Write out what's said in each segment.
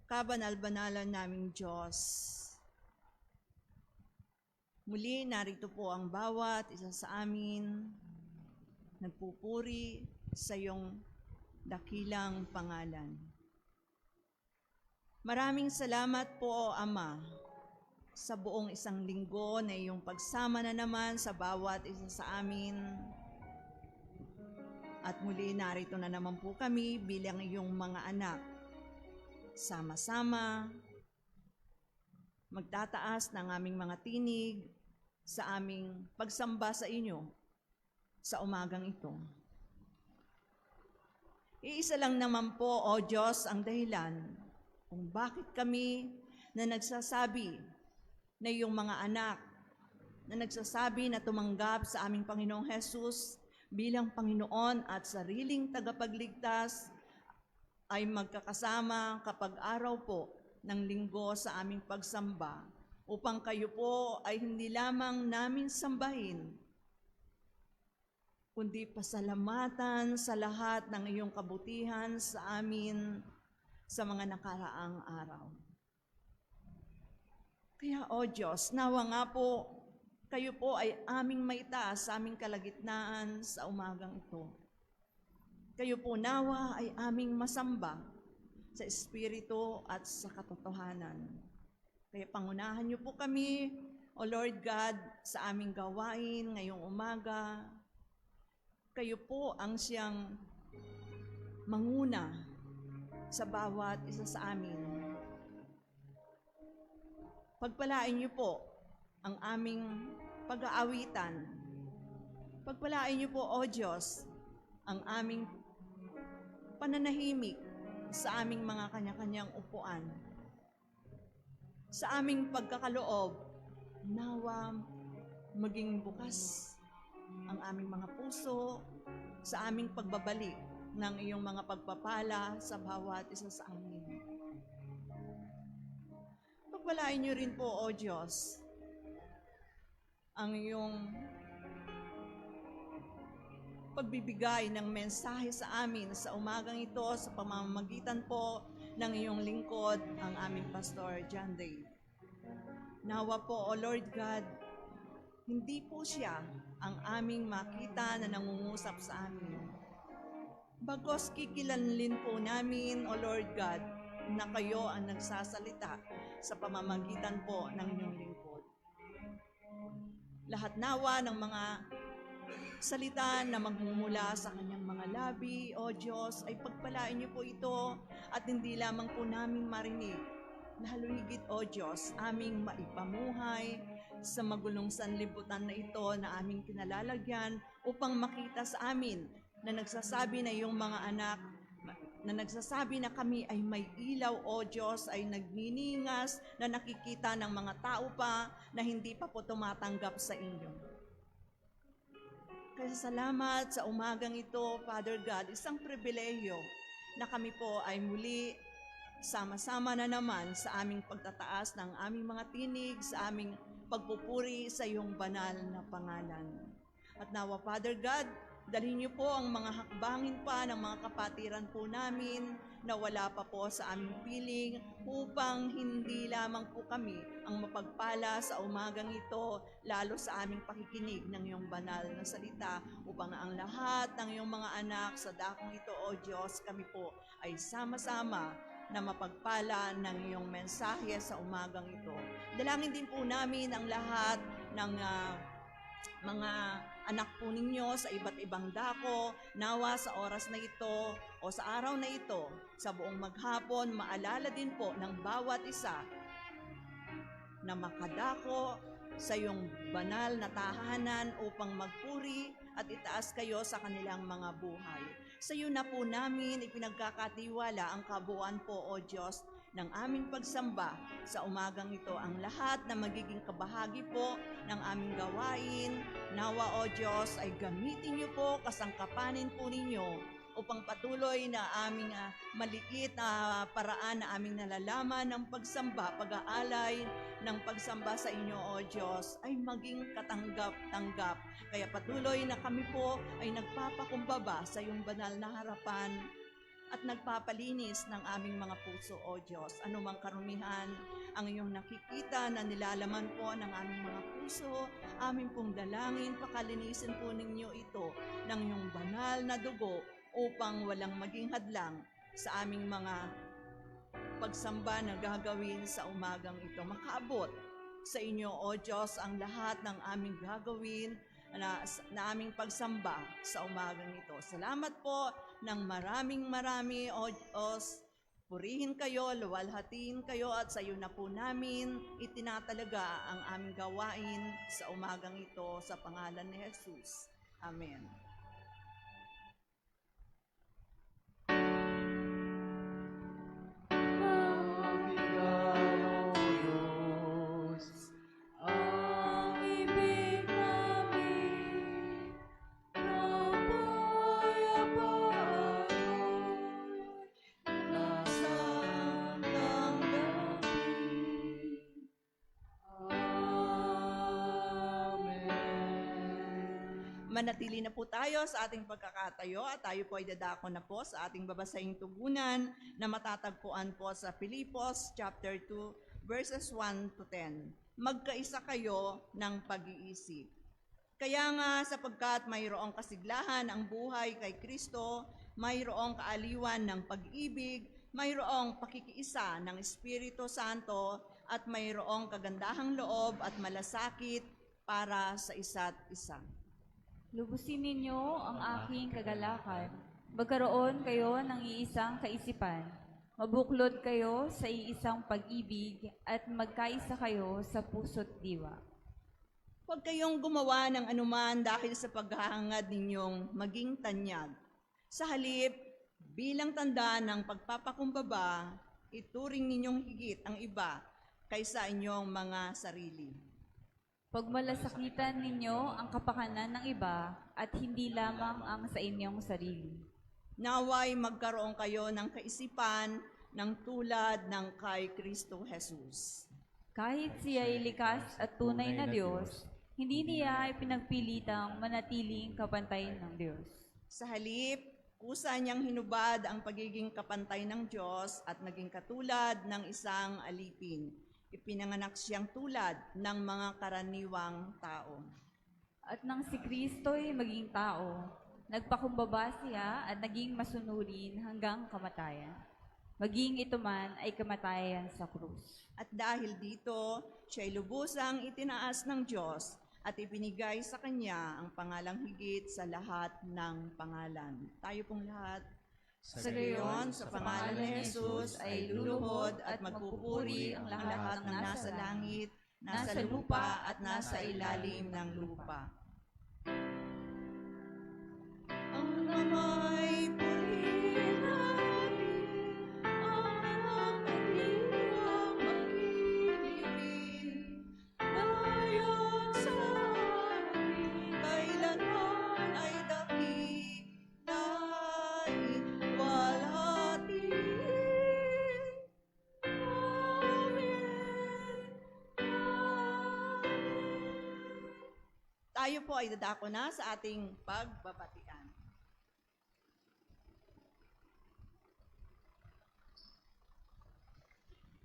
Kabanal-banalan naming Diyos. Muli, narito po ang bawat isa sa amin, nagpupuri sa iyong dakilang pangalan. Maraming salamat po, Ama, sa buong isang linggo na iyong pagsama na naman sa bawat isa sa amin. At muli, narito na naman po kami bilang iyong mga anak. Sama-sama, magtataas ng aming mga tinig sa aming pagsamba sa inyo sa umagang ito. Iisa lang naman po, O Diyos, ang dahilan kung bakit kami na nagsasabi na iyong mga anak, na nagsasabi na tumanggap sa aming Panginoong Hesus bilang Panginoon at sariling tagapagligtas, ay magkakasama kapag araw po ng linggo sa aming pagsamba upang kayo po ay hindi lamang namin sambahin, kundi pasalamatan sa lahat ng iyong kabutihan sa amin sa mga nakaraang araw. Kaya, O Diyos, nawa nga po, kayo po ay aming maitaas sa aming kalagitnaan sa umagang ito. Kayo po nawa ay aming masamba sa Espiritu at sa katotohanan. Kaya pangunahan niyo po kami, O Lord God, sa aming gawain ngayong umaga. Kayo po ang siyang manguna sa bawat isa sa amin. Pagpalain niyo po ang aming pag-aawitan. Pagpalain niyo po, O Diyos, ang aming pananahimik sa aming mga kanya-kanyang upuan. Sa aming pagkakaloob, nawa maging bukas ang aming mga puso sa aming pagbabalik ng iyong mga pagpapala sa bawat isa sa amin. Pagpalain niyo rin po, O Diyos, ang iyong pagbibigay ng mensahe sa amin sa umagang ito sa pamamagitan po ng iyong lingkod, ang aming Pastor John Dave. Nawa po, O Lord God, hindi po siya ang aming makita na nangungusap sa amin. Bagos kikilanlin po namin, O Lord God, na kayo ang nagsasalita sa pamamagitan po ng inyong lingkod. Lahat nawa ng mga salita na magmumula sa kanyang mga labi, O Diyos, ay pagpalain niyo po ito at hindi lamang po namin marinig, lalo higit, O Diyos, aming maipamuhay sa magulong sanlibutan na ito na aming kinalalagyan upang makita sa amin na nagsasabi na iyong mga anak, na nagsasabi na kami ay may ilaw, O Diyos, ay nagniningas na nakikita ng mga tao pa na hindi pa po tumatanggap sa inyo. Kaya salamat sa umagang ito, Father God, isang pribilehiyo na kami po ay muli sama-sama na naman sa aming pagtataas ng aming mga tinig, sa aming pagpupuri sa iyong banal na pangalan. At nawa, Father God, dalhin niyo po ang mga hakbangin pa ng mga kapatiran po namin na wala pa po sa aming piling upang hindi lamang po kami ang mapagpala sa umagang ito, lalo sa aming pakikinig ng iyong banal na salita, upang ang lahat ng iyong mga anak sa dakong ito, O Diyos, kami po ay sama-sama na mapagpala ng iyong mensahe sa umagang ito. Dalangin din po namin ang lahat ng mga anak po ninyo sa iba't ibang dako, nawa sa oras na ito o sa araw na ito, sa buong maghapon, maalala din po ng bawat isa na makadako sa iyong banal na tahanan upang magpuri at itaas kayo sa kanilang mga buhay. Sa iyo na po namin ipinagkakatiwala ang kabuuan po, O Diyos, ng aming pagsamba sa umagang ito, ang lahat na magiging kabahagi po ng aming gawain. Nawa, O Diyos, ay gamitin niyo po, kasangkapanin po ninyo upang patuloy na aming maliit na paraan na aming nalalaman ng pagsamba, pag-aalay ng pagsamba sa inyo, O Diyos, ay maging katanggap-tanggap. Kaya patuloy na kami po ay nagpapakumbaba sa iyong banal na harapan at nagpapalinis ng aming mga puso, O Diyos. Anumang karumihan ang iyong nakikita na nilalaman po ng aming mga puso, aming pong dalangin, pakalinisin po ninyo ito ng iyong banal na dugo upang walang maging hadlang sa aming mga pagsamba na gagawin sa umagang ito. Makaabot sa inyo, O Diyos, ang lahat ng aming gagawin na aming pagsamba sa umagang ito. Salamat po ng marami, O Diyos. Purihin kayo, luwalhatiin kayo, at sa iyo na po namin itinatalaga ang aming gawain sa umagang ito sa pangalan ni Jesus. Amen. Manatili na po tayo sa ating pagkakatayo at tayo po ay dadako na po sa ating babasahing tugunan na matatagpuan po sa Filipos chapter 2 verses 1 to 10. Magkaisa kayo ng pag-iisip. Kaya nga sapagkat mayroong kasiglahan ang buhay kay Kristo, mayroong kaaliwan ng pag-ibig, mayroong pakikiisa ng Espiritu Santo, at mayroong kagandahang loob at malasakit para sa isa't isa. Lubusin ninyo ang aking kagalakan. Magkaroon kayo ng iisang kaisipan. Mabuklod kayo sa iisang pag-ibig at magkaisa kayo sa puso't diwa. Huwag kayong gumawa ng anuman dahil sa paghahangad ninyong maging tanyag. Sa halip, bilang tanda ng pagpapakumbaba, ituring ninyong higit ang iba kaysa inyong mga sarili. Pagmalasakitan ninyo ang kapakanan ng iba at hindi lamang ang sa inyong sarili. Naway magkaroon kayo ng kaisipan ng tulad ng kay Kristo Jesus. Kahit siya ay likas at tunay na Diyos, hindi niya ipinagpilitang manatiling kapantay ng Diyos. Sa halip, kusa niyang hinubad ang pagiging kapantay ng Diyos at naging katulad ng isang alipin. Ipinanganak siyang tulad ng mga karaniwang tao. At nang si Kristo'y maging tao, nagpakumbaba siya at naging masunurin hanggang kamatayan. Maging ito man ay kamatayan sa krus. At dahil dito, siya'y lubusang itinaas ng Diyos at ibinigay sa Kanya ang pangalang higit sa lahat ng pangalan. Tayo pong lahat. Sa gayon, sa pangalan ni Jesus ay luluhod at magpupuri ang lahat ng nasa langit, nasa lupa at nasa ilalim ng lupa. Ang namay purihin natin, ang nakadiwang magkilipin, dayon sa amin, kailanman ay dakilain, walhatiin. Tayo po ay dadako na sa ating pagbabatian.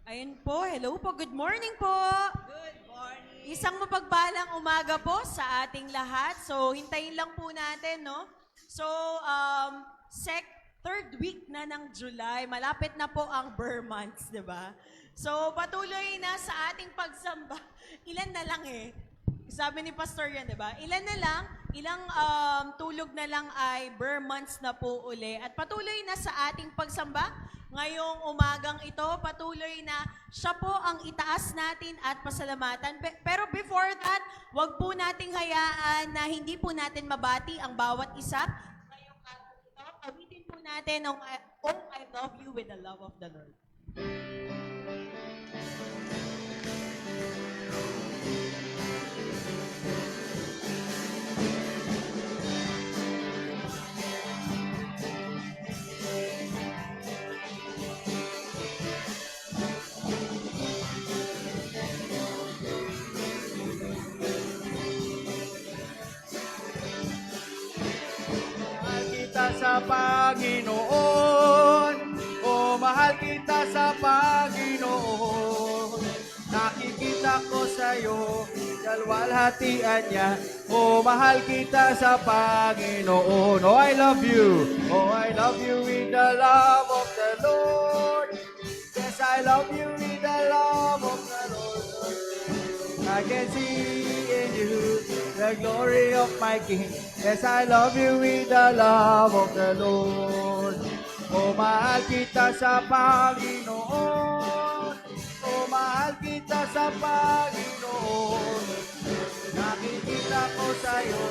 Ayun po, hello po, good morning po. Good morning. Isang mapagpalang umaga po sa ating lahat. So, hintayin lang po natin, no? So, third week na ng July, malapit na po ang Burr months, di ba? So, patuloy na sa ating pagsamba. Ilan na lang eh. Sabi ni Pastor yan, di ba? Ilan na lang, ilang tulog na lang ay Burr months na po uli. At patuloy na sa ating pagsamba. Ngayong umagang ito, patuloy na siya po ang itaas natin at pasalamatan. Pero before that, wag po nating hayaan na hindi po natin mabati ang bawat isa. Ngayong araw ito, awitin po natin ang Oh, I Love You with the Love of the Lord. Kita sa Panginoon, sa Panginoon. Nakikita ko sa'yo, kalwalhatian niya. Oh, mahal kita sa Panginoon. Oh, I love you. Oh, I love you with the love of the Lord. Yes, I love you with the love of the Lord. I can see in you the glory of my King. Yes, I love you with the love of the Lord. Oh, mahal kita sa Panginoon. Oh, mahal kita sa Panginoon. Nakikita ko sa'yo,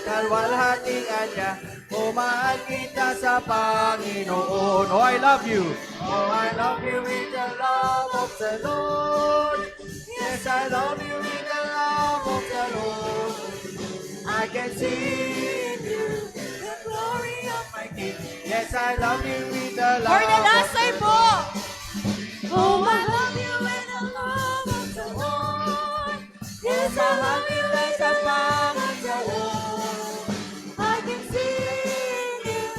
kalwalhatian niya. Oh, mahal kita sa Panginoon. Oh, I love you. Oh, I love you with the love of the Lord. Yes, I love you with the love of the Lord. I can see in you the glory of my King. Yes, I love you with the love For the last of time the po. Oh, I love you with the love of the Lord. Yes, I love you with the love of the Lord. I can see in you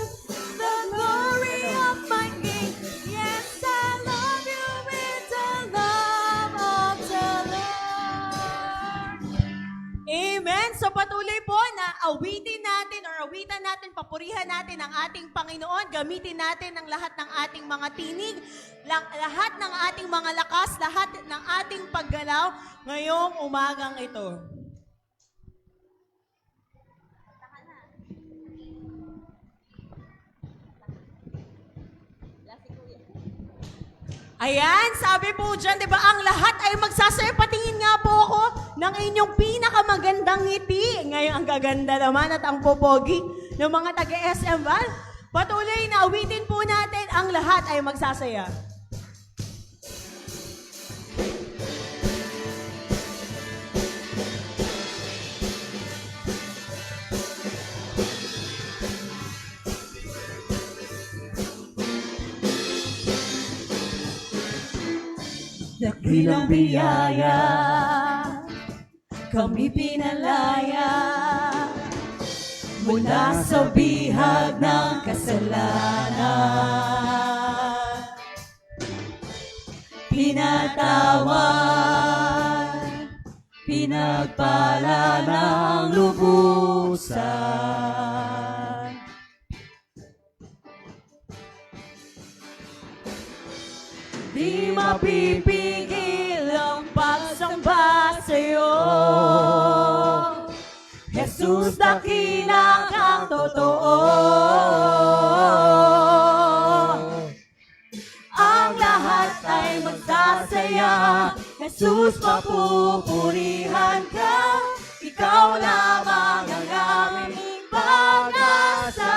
the glory of my King. Yes, I love you with the love of the Lord. Amen. So patuloy po na awitin natin, papurihan natin ang ating Panginoon. Gamitin natin ang lahat ng ating mga tinig, lahat ng ating mga lakas, lahat ng ating paggalaw ngayong umagang ito. Ayan, sabi po dyan, di ba, ang lahat ay magsasayo. Patingin nga po ako ng inyong pinakamagandang ngiti. Ngayon, ang gaganda naman at ang popogi ng mga taga-SM Val. Patuloy na awitin po natin, ang lahat ay magsasaya. Dakilang biyaya, kami pinalaya mula sa bihag ng kasalanan. Pinatawad, pinagpala ng lubusan. Di mapipigil ang pagsamba sa'yo. Jesus, dakila kang totoo. Ang lahat ay magsasaya. Jesus, mapupurihan ka. Ikaw lamang ang aming pag-asa.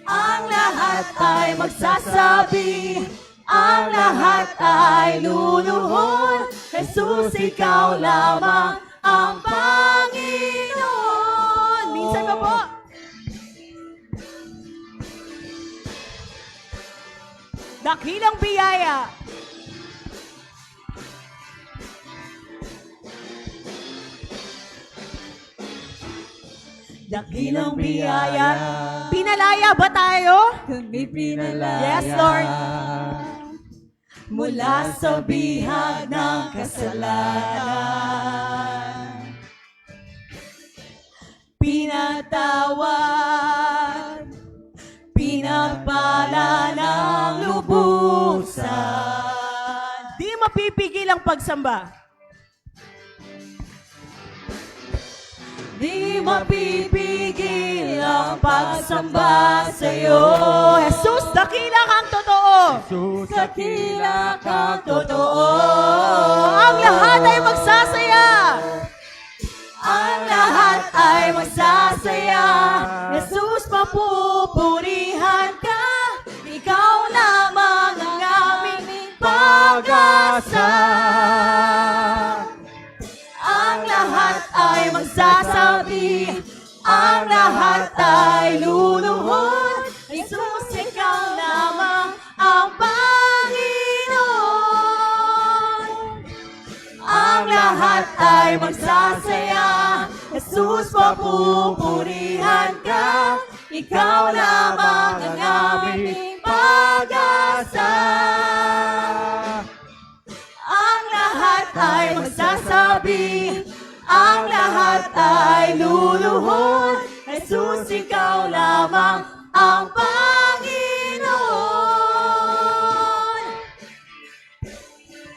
Ang lahat ay magsasabi, ang lahat ay luluhod. Jesus, ikaw lamang ang Panginoon. Minsan pa po. Dakilang biyaya. Dakilang biyaya, Pinalaya ba tayo? kami pinalaya. Yes, Lord. Mula sa bihag ng kasalanan. Pinatawad, pinagpala ng lubusan. Di mapipigil ang pagsamba. Di mapipigil ang pagsamba sa'yo. Jesus, dakila kang totoo. Dakila kang totoo. Ang lahat ay magsasaya. Ang lahat ay magsasaya. Jesus, mapupurihan ka. Ikaw lamang ang aming pag-asa. Ang lahat ay magsasabi, ang lahat ay luluhod. Jesus, ikaw lamang ang Panginoon. Ang lahat ay magsasaya. Jesus, papupurihan ka. Ikaw lamang ang aming Panginoon. pag-asa. Ang lahat ay magsasabi, ang lahat ay luluhod. Jesus, ikaw lamang ang Panginoon.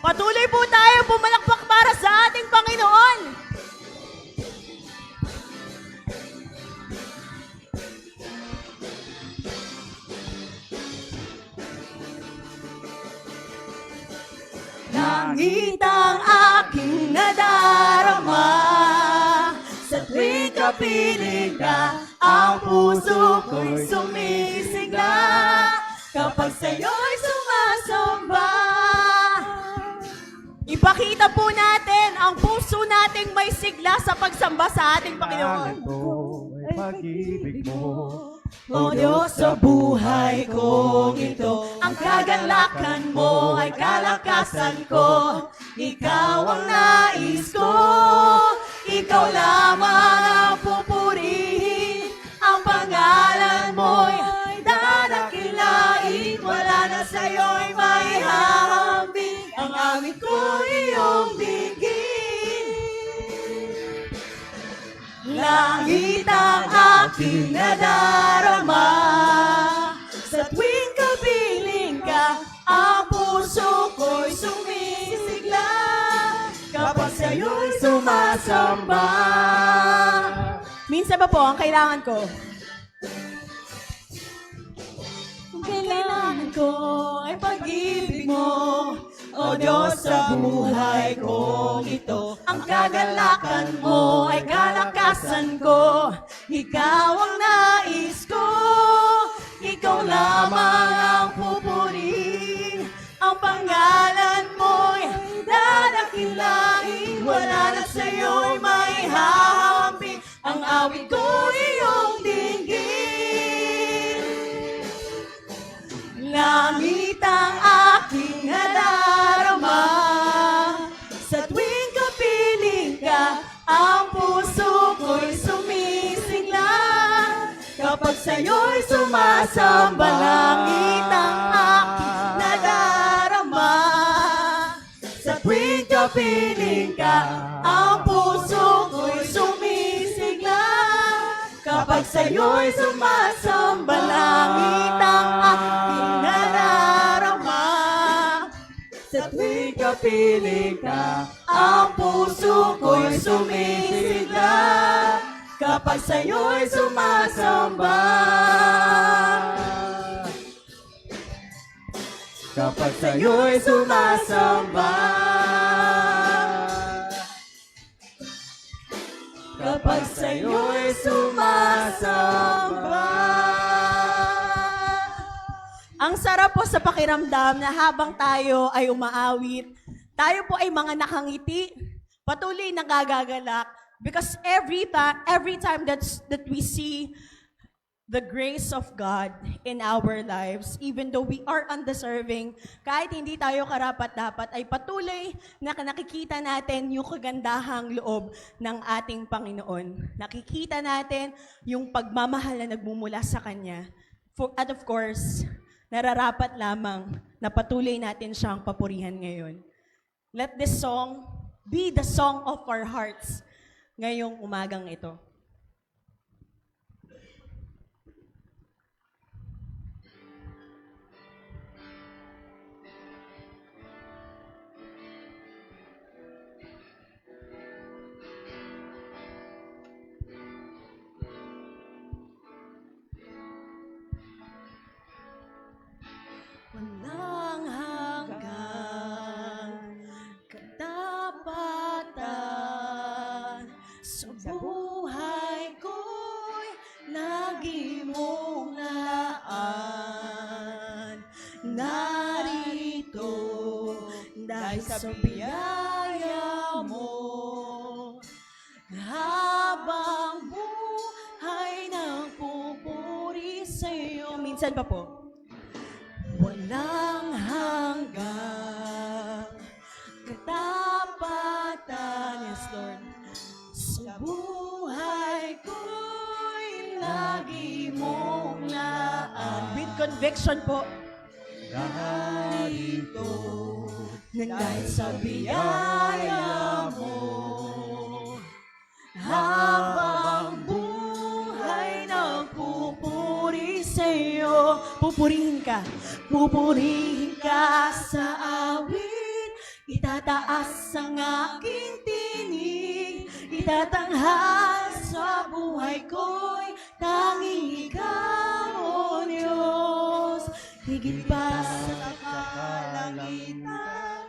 Patuloy po tayo pumalakpak para sa ating Panginoon. Langit ang aking nadarama, sa tuwing kapiling ka, ang puso ko'y sumisigla, kapag sa'yo'y sumasamba. Ipakita po natin ang puso nating may sigla sa pagsamba sa ating Panginoon. Ito ay pag-ibig mo. O Diyos, sa buhay kong ito, ang kagalakan mo ay kalakasan ko. Ikaw ang nais ko, ikaw lamang ang pupurihin. Ang pangalan mo'y dadakilain, wala na sa'yo'y maihahambing. Ang awit ko iyong bigin. Langit ang aking nadarama, sa tuwing kapiling ka, ang puso ko'y sumisigla, kapag sa'yo'y sumasamba. Minsan ba po ang kailangan ko? Ang kailangan ko ay pag-ibig mo, o Diyos, sa buhay kong ito. Ang kagalakan mo ay kalakasan ko. Ikaw ang nais ko, ikaw lamang ang pupurihin. Ang pangalan mo'y dadakilain, wala na sa'yo'y maihahambing. Ang awit ko iyong dinggin. Langit ang aking nadarama, sa tuwing kapiling ka, ang puso ko'y sumisigla, kapag sa'yo'y sumasamba. Langit ang aking nadarama, sa tuwing kapiling ka, ang puso ko'y sumisigla, kapag sa'yo'y sumasamba. Langit ang aking nadarama, sa tuwing kapiling ka, ang puso ko'y sumisigla, kapag sa'yo'y sumasamba. Kapag sa'yo'y sumasamba. Kapag sa'yo'y sumasamba. Ang sarap po sa pakiramdam na habang tayo ay umaawit, tayo po ay mga nakangiti, patuloy nagagagalak, because every time that we see the grace of God in our lives, even though we are undeserving, kahit hindi tayo karapat-dapat, ay patuloy na nakikita natin yung kagandahang loob ng ating Panginoon. Nakikita natin yung pagmamahal na nagmumula sa Kanya. At of course, nararapat lamang na patuloy natin siyang papurihan ngayon. Let this song be the song of our hearts ngayong umagang ito. Walang hanggan, katapatan, sa buhay ko'y lagi mong laan. Narito dahil sa biyaya mo, habang buhay nang pupuri sa'yo. Minsan pa po. Walang hanggang katapatan, yes Lord, sa buhay ko'y lagi mong laan. With conviction po. narito. Nang dahil sa biyaya mo, habang buhay nagpupuri sa'yo. Pupurihin ka sa awit, itataas ang aking tinig, itatanghal sa buhay ko'y tanging ikaw, O Diyos. Higit pa sa kalangitan,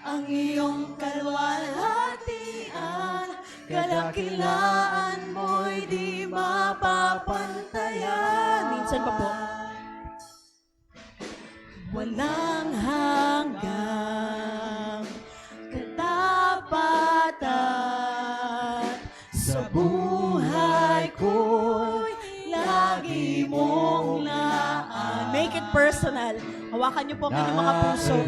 ang iyong kalwalhatian, kadakilaan mo'y di mapapantayan. Minsan pa po. Walang hanggang katapatan sa buhay ko'y lagi mong laan. Make it personal. Hawakan niyo po ang inyong mga puso.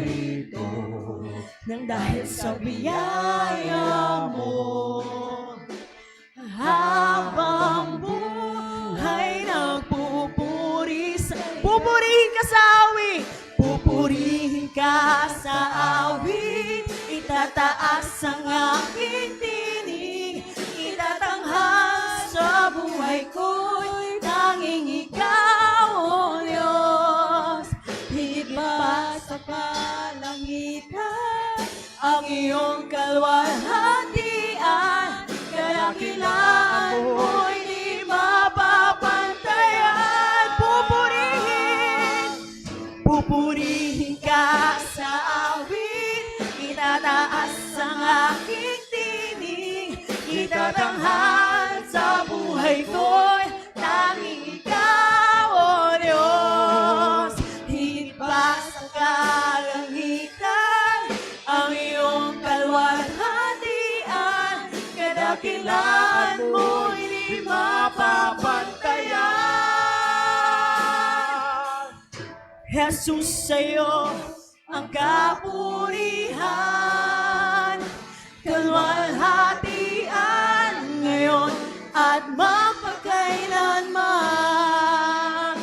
Nang dahil sa biyaya mo, habang buhay nagpupuri sa... Pupurihin ka sa awit! Pupurihin ka sa awit, itataas ang aking tinig, itatanghal sa buhay ko'y tanging ikaw, O Diyos. Higit pa sa kalangitan, ang iyong kalwalhatian, kadakilaan mo'y di mapapantayan. Pupurihin ka sa awit, itataas ang aking tinig, itatanghal sa buhay ko'y tanging ikaw, O Diyos. Higit pa sa kalangitan, ang iyong kalwalhatian, kadakilaan mo'y di mapapantayan. Jesus, sa'yo ang kapurihan, kalwalhatian ngayon at magpakailanman.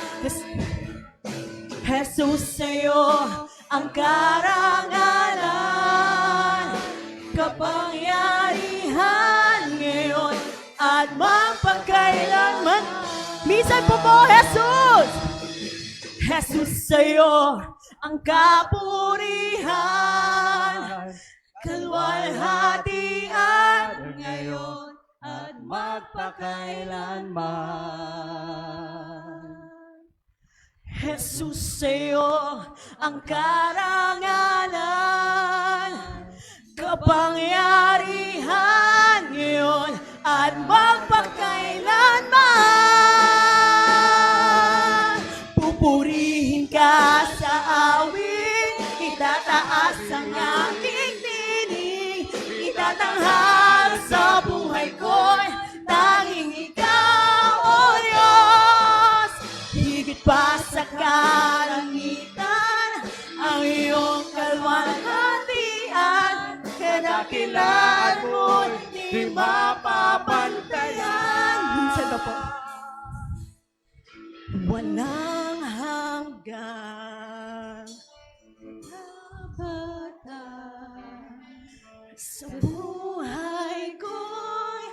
Jesus, sa'yo ang karangalan, kapangyarihan ngayon at magpakailanman. Minsan po, Jesus! Jesus, sa'yo ang kapurihan, kalwalhatian ngayon at magpakailanman. Jesus, sa'yo ang karangalan, kapangyarihan ngayon at magpakailanman. Pupurihin ka sa awit, itataas ang aking tinig, itatanghal sa buhay ko'y tanging ikaw, O Diyos. Higit pa sa kalangitan, ang iyong kalwalhatian, kadakilaan mo'y di mapapantayan. Minsan ba po? Walang hanggang kapatan sa buhay ko'y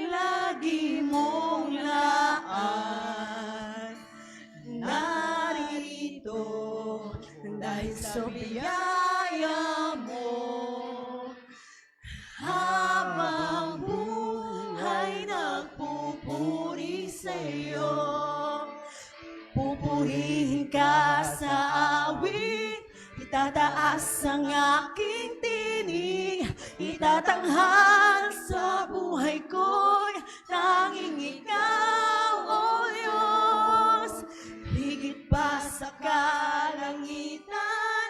lagi mong laan. Narito dahil sa biyaya mo, habang buhay nagpupuri sa'yo. Pupurihin ka sa awit, itataas ang aking tinig, itatanghal sa buhay ko'y tanging ikaw, O Diyos. Higit pa sa kalangitan,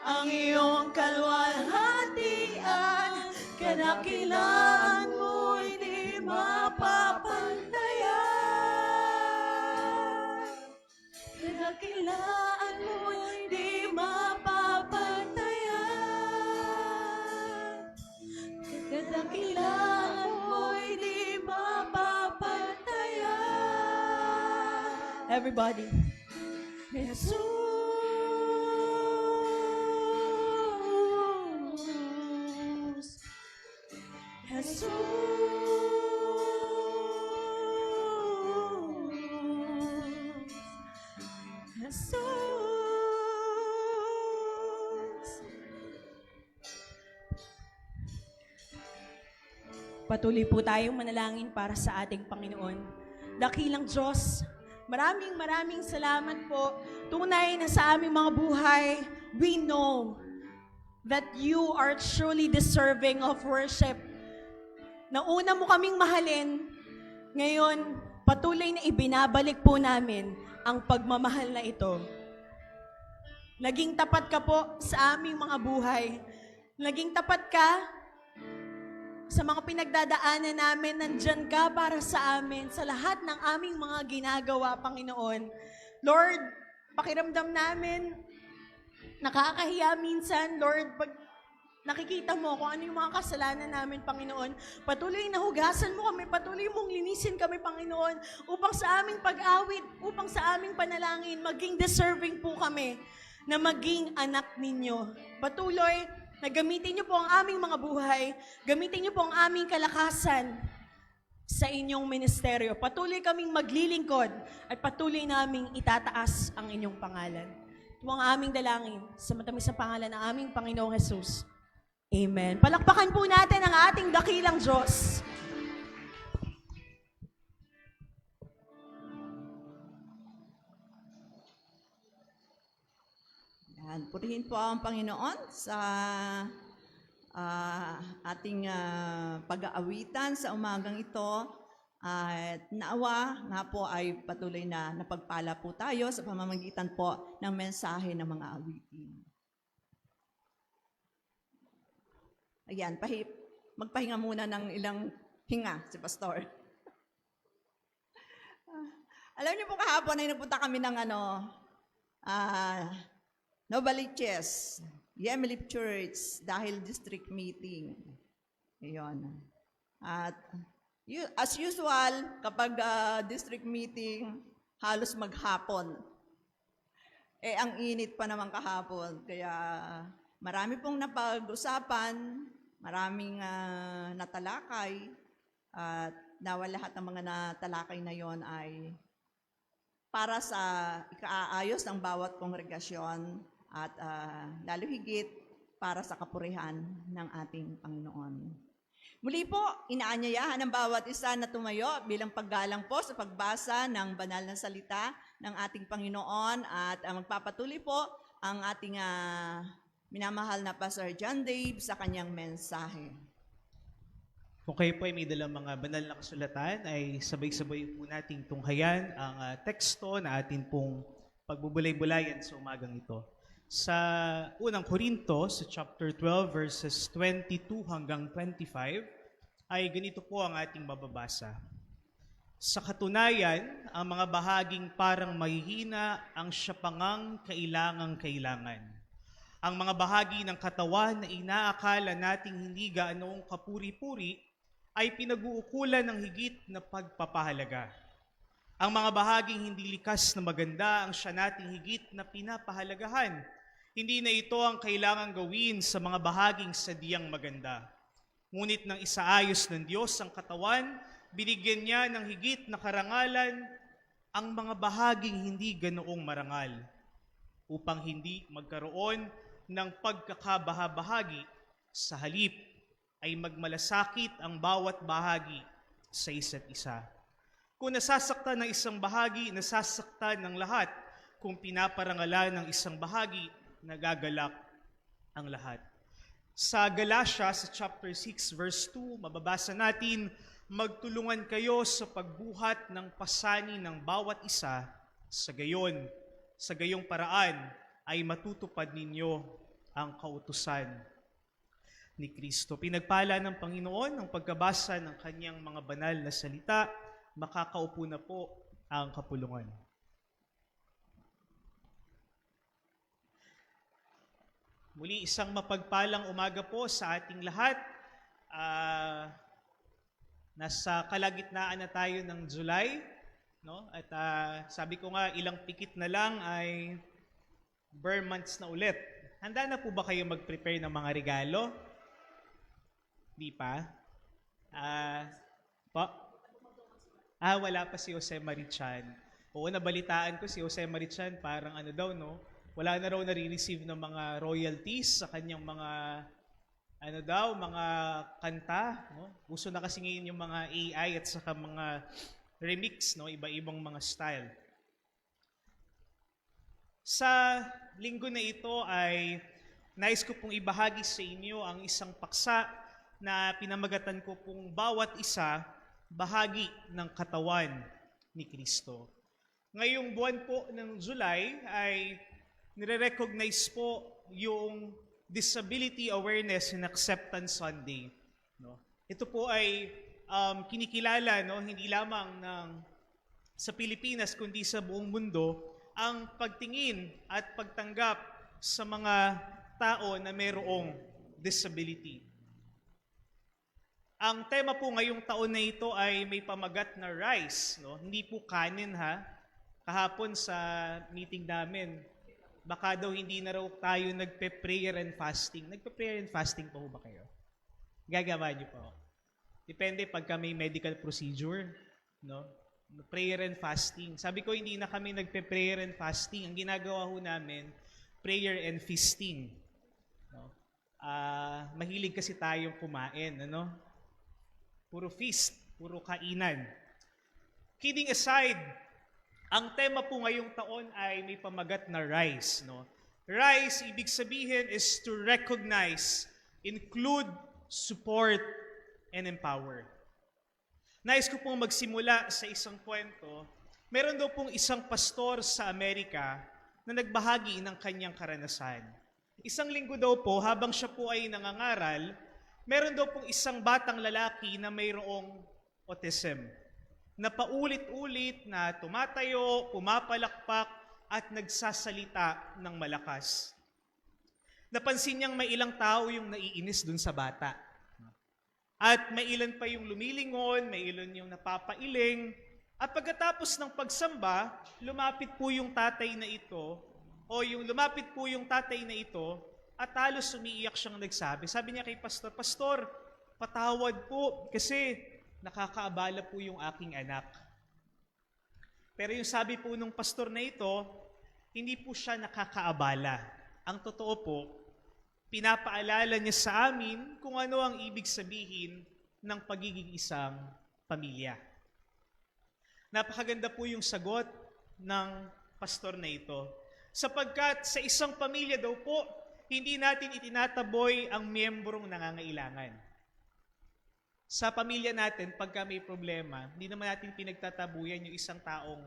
ang iyong kalwalhatian, kadakilaan mo'y di mapapantayan. Kadakilaan mo'y di mapapantayan. Kadakilaan mo'y di mapapantayan. Everybody. Jesus. Patuloy po tayong manalangin para sa ating Panginoon. Dakilang Diyos, maraming salamat po. Tunay na sa aming mga buhay, we know that you are truly deserving of worship. Nauna mo kaming mahalin, ngayon patuloy na ibinabalik po namin ang pagmamahal na ito. Naging tapat ka po sa aming mga buhay. Naging tapat ka sa mga pinagdadaanan namin, nandyan ka para sa amin, sa lahat ng aming mga ginagawa, Panginoon. Lord, pakiramdam namin, nakakahiya minsan, Lord, pag nakikita mo kung ano yung mga kasalanan namin, Panginoon. Patuloy na hugasan mo kami, patuloy mong linisin kami, Panginoon, upang sa aming pag-awit, upang sa aming panalangin, maging deserving po kami na maging anak ninyo. Patuloy na gamitin niyo po ang aming mga buhay, gamitin niyo po ang aming kalakasan sa inyong ministeryo. Patuloy kaming maglilingkod at patuloy naming itataas ang inyong pangalan. Ito ang aming dalangin sa matamis na pangalan ng aming Panginoong Jesus. Amen. Palakpakan po natin ang ating dakilang Diyos. Yan, purihin po ang Panginoon sa ating pag-aawitan sa umagang ito. At naawa nga po ay patuloy na napagpala po tayo sa pamamagitan po ng mensahe ng mga awitin. Ayan, magpahinga muna ng ilang hinga si Pastor. Alam niyo po kahapon ay napunta kami ng Novaliches, Yemelip Church, dahil district meeting. Ayun. At as usual, kapag district meeting, halos maghapon. Ang init pa naman kahapon. Kaya marami pong napag-usapan, maraming natalakay, at nawa lahat ng mga natalakay na yon ay para sa ikaayos ng bawat kongregasyon at lalo higit para sa kapurihan ng ating Panginoon. Muli po, inaanyayahan ng bawat isa na tumayo bilang paggalang po sa pagbasa ng banal na salita ng ating Panginoon at magpapatuloy po ang ating minamahal na Pastor John Dave sa kanyang mensahe. Kung kayo po ay may dalang mga banal na kasulatan, ay sabay-sabay po nating tunghayan ang teksto na atin pong pagbubulay-bulayan sa umagang ito. Sa unang Korinto, sa chapter 12, verses 22 hanggang 25, ay ganito po ang ating mababasa. Sa katunayan, ang mga bahaging parang mahihina ang siyapangang kailangang-kailangan. Ang mga bahagi ng katawan na inaakala nating hindi gaanong kapuri-puri ay pinag-uukulan ng higit na pagpapahalaga. Ang mga bahaging hindi likas na maganda ang siya nating higit na pinapahalagahan. Hindi na ito ang kailangang gawin sa mga bahaging sadyang maganda. Ngunit nang isaayos ng Diyos ang katawan, binigyan niya ng higit na karangalan ang mga bahaging hindi ganoong marangal, upang hindi magkaroon ng pagkakabahabahagi, sa halip ay magmalasakit ang bawat bahagi sa isa't isa. Kung nasasaktan ng isang bahagi, nasasaktan ng lahat. Kung pinaparangalan ng isang bahagi, nagagalak ang lahat. Sa Galatia, sa chapter 6, verse 2, mababasa natin, magtulungan kayo sa pagbuhat ng pasanin ng bawat isa, sa gayong paraan ay matutupad ninyo ang kautusan ni Kristo. Pinagpala ng Panginoon ang pagkabasa ng kanyang mga banal na salita. Makakaupo na po ang kapulungan. Muli, isang mapagpalang umaga po sa ating lahat. Nasa kalagitnaan na tayo ng July, no? At sabi ko nga, ilang pikit na lang ay bare months na ulit. Handa na po ba kayo mag-prepare ng mga regalo? Di pa? Ah, po? Wala pa si Jose Marichan. Oo, nabalitaan ko si Jose Marichan, parang ano daw, no? Wala na raw nare-receive ng mga royalties sa kanyang mga, ano daw, mga kanta, no? Uso na kasi ngayon yung mga AI at saka mga remix, no? Iba-ibang mga style. Sa linggo na ito ay nais ko pong ibahagi sa inyo ang isang paksa na pinamagatan ko pong bawat isa bahagi ng katawan ni Kristo. Ngayong buwan po ng July ay nire-recognize po yung Disability Awareness and Acceptance Sunday. No? Ito po ay kinikilala, no, hindi lamang sa Pilipinas kundi sa buong mundo ang pagtingin at pagtanggap sa mga tao na mayroong disability. Ang tema po ngayong taon na ito ay may pamagat na rise. No? Hindi po kanin ha. Kahapon sa meeting namin, baka daw hindi na raw tayo nagpe-prayer and fasting. Nagpe-prayer and fasting pa ho ba kayo? Gagawa niyo po. Depende pagka may medical procedure. No? Prayer and fasting. Sabi ko, hindi na kami nagpe-prayer and fasting. Ang ginagawa ho namin, prayer and feasting. No? Mahilig kasi tayong kumain. Ano? Puro feast, puro kainan. Kidding aside, ang tema po ngayong taon ay may pamagat na rise. No? Rise, ibig sabihin is to recognize, include, support, and empower. Nais ko pong magsimula sa isang kwento. Meron daw pong isang pastor sa Amerika na nagbahagi ng kanyang karanasan. Isang linggo daw po, habang siya po ay nangangaral, meron daw pong isang batang lalaki na mayroong autism, na paulit-ulit na tumatayo, pumapalakpak, at nagsasalita ng malakas. Napansin niyang may ilang tao yung naiinis dun sa bata. At may ilan pa yung lumilingon, may ilan yung napapailing. At pagkatapos ng pagsamba, lumapit po yung tatay na ito, at halos umiiyak siyang nagsabi. Sabi niya kay Pastor, Pastor, patawad po kasi nakakaabala po yung aking anak. Pero yung sabi po nung pastor na ito, hindi po siya nakakaabala. Ang totoo po, pinapaalala niya sa amin kung ano ang ibig sabihin ng pagiging isang pamilya. Napakaganda po yung sagot ng pastor na ito. Sapagkat sa isang pamilya daw po, hindi natin itinataboy ang miyembrong nangangailangan. Sa pamilya natin, pagka may problema, hindi naman natin pinagtatabuyan yung isang taong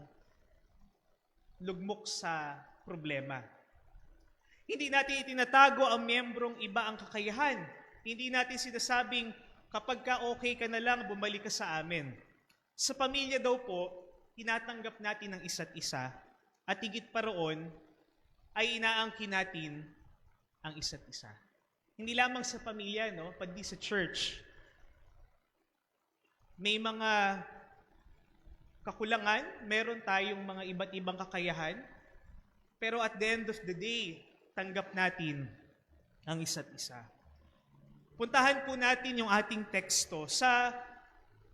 lugmok sa problema. Hindi natin itinatago ang miyembrong iba ang kakayahan. Hindi natin sinasabing, kapag ka okay ka na lang, bumalik ka sa amin. Sa pamilya daw po, tinatanggap natin ang isa't isa at higit pa roon ay inaangkin natin ang isa't isa. Hindi lamang sa pamilya, no? Pati sa church. May mga kakulangan, meron tayong mga iba't ibang kakayahan, pero at the end of the day, tanggap natin ang isa't isa. Puntahan po natin yung ating teksto. Sa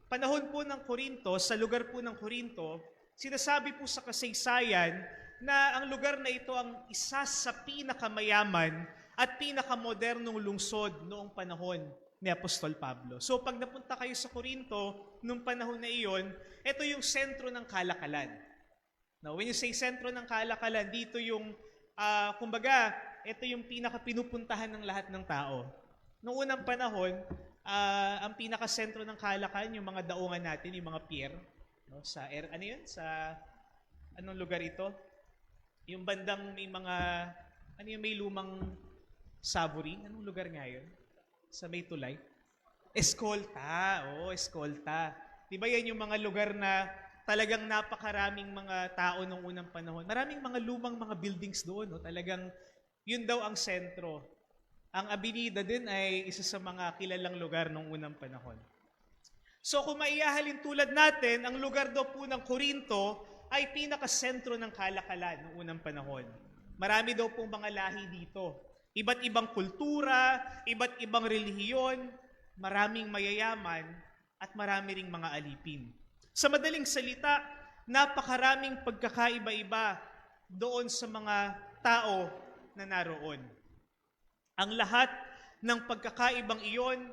panahon po ng Korinto, sa lugar po ng Korinto, sinasabi po sa kasaysayan na ang lugar na ito ang isa sa pinakamayaman at pinakamodernong lungsod noong panahon ni Apostol Pablo. So pag napunta kayo sa Korinto, nung panahon na iyon, ito yung sentro ng kalakalan. Now, when you say sentro ng kalakalan, dito yung, kumbaga, ito yung pinaka-pinupuntahan ng lahat ng tao. Noong unang panahon, ang pinaka-sentro ng kalakalan, yung mga daungan natin, yung mga pier, no? Sa, ano yun? Sa, anong lugar ito? Yung bandang may mga, ano yung may lumang Savory? Anong lugar nga yun? Sa may tulay? Escolta. Oo, Escolta. Di ba yan yung mga lugar na talagang napakaraming mga tao nung unang panahon? Maraming mga lumang mga buildings doon. No? Talagang yun daw ang sentro. Ang Avenida din ay isa sa mga kilalang lugar nung unang panahon. So kung maiahalin tulad natin, ang lugar daw po ng Korinto ay pinakasentro ng kalakalan nung unang panahon. Marami daw pong mga lahi dito. Iba't ibang kultura, iba't ibang relihiyon, maraming mayayaman, at marami ring mga alipin. Sa madaling salita, napakaraming pagkakaiba-iba doon sa mga tao na naroon. Ang lahat ng pagkakaibang iyon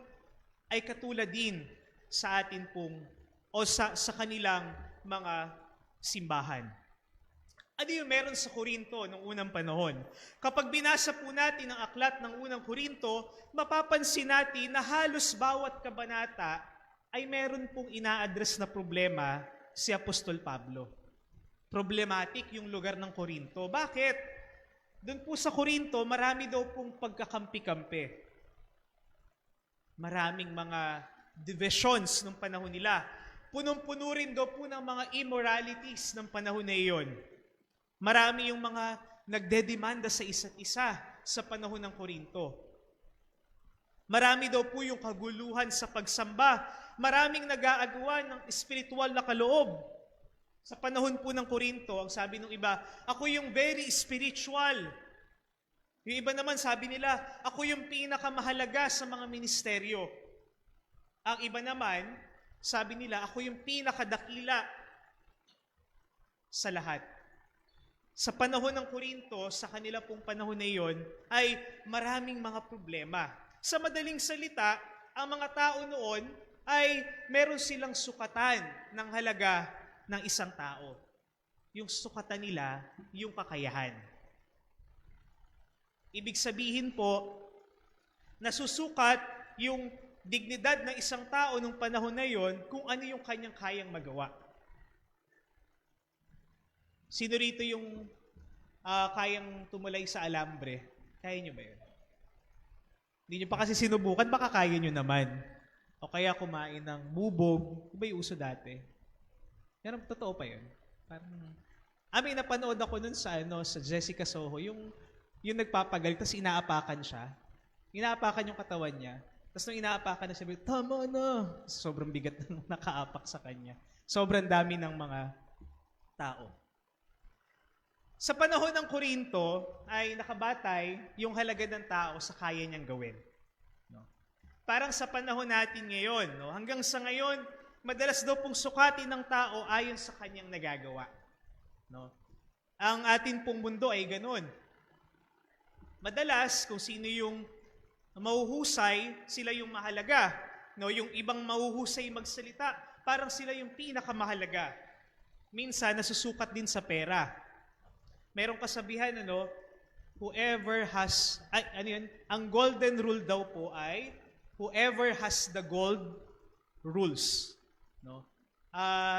ay katulad din sa atin pong o sa kanilang mga simbahan. Ano yung meron sa Korinto noong unang panahon? Kapag binasa po natin ang aklat ng unang Korinto, mapapansin natin na halos bawat kabanata ay meron pong ina-address na problema si Apostol Pablo. Problematic yung lugar ng Korinto. Bakit? Doon po sa Korinto, marami daw pong pagkakampi-kampi. Maraming mga divisions ng panahon nila. Punong-puno rin daw po ng mga immoralities ng panahon na iyon. Marami yung mga nagdedemanda sa isa't isa sa panahon ng Korinto. Marami daw po yung kaguluhan sa pagsamba. Maraming nag-aagawa ng espiritual na kaloob. Sa panahon po ng Korinto, ang sabi ng iba, ako yung very spiritual. Yung iba naman sabi nila, ako yung pinakamahalaga sa mga ministeryo. Ang iba naman, sabi nila, ako yung pinakadakila sa lahat. Sa panahon ng Korinto, sa kanila pong panahon na iyon, ay maraming mga problema. Sa madaling salita, ang mga tao noon ay meron silang sukatan ng halaga ng isang tao. Yung sukatan nila, yung kakayahan. Ibig sabihin po, nasusukat yung dignidad ng isang tao nung panahon na iyon kung ano yung kanyang kayang magawa. Sino rito yung kayang tumulay sa alambre? Kaya nyo ba yun? Hindi nyo pa kasi sinubukan, baka kaya nyo naman. O kaya kumain ng bubog. Iba yung uso dati. Pero totoo pa yun. Parang, napanood ako nun sa Jessica Soho, yung nagpapagaling, tapos inaapakan siya. Inaapakan yung katawan niya. Tapos nung inaapakan na siya, tama na! Sobrang bigat ng nakaapak sa kanya. Sobrang dami ng mga tao. Sa panahon ng Korinto ay nakabatay yung halaga ng tao sa kaya niyang gawin. No? Parang sa panahon natin ngayon, no? Hanggang sa ngayon, madalas daw pong sukatin ng tao ayon sa kanyang nagagawa. No? Ang atin pong mundo ay ganun. Madalas, kung sino yung mahuhusay, sila yung mahalaga. No? Yung ibang mahuhusay magsalita, parang sila yung pinakamahalaga. Minsan, nasusukat din sa pera. Merong kasabihan, whoever has, ang golden rule daw po ay, whoever has the gold rules. No?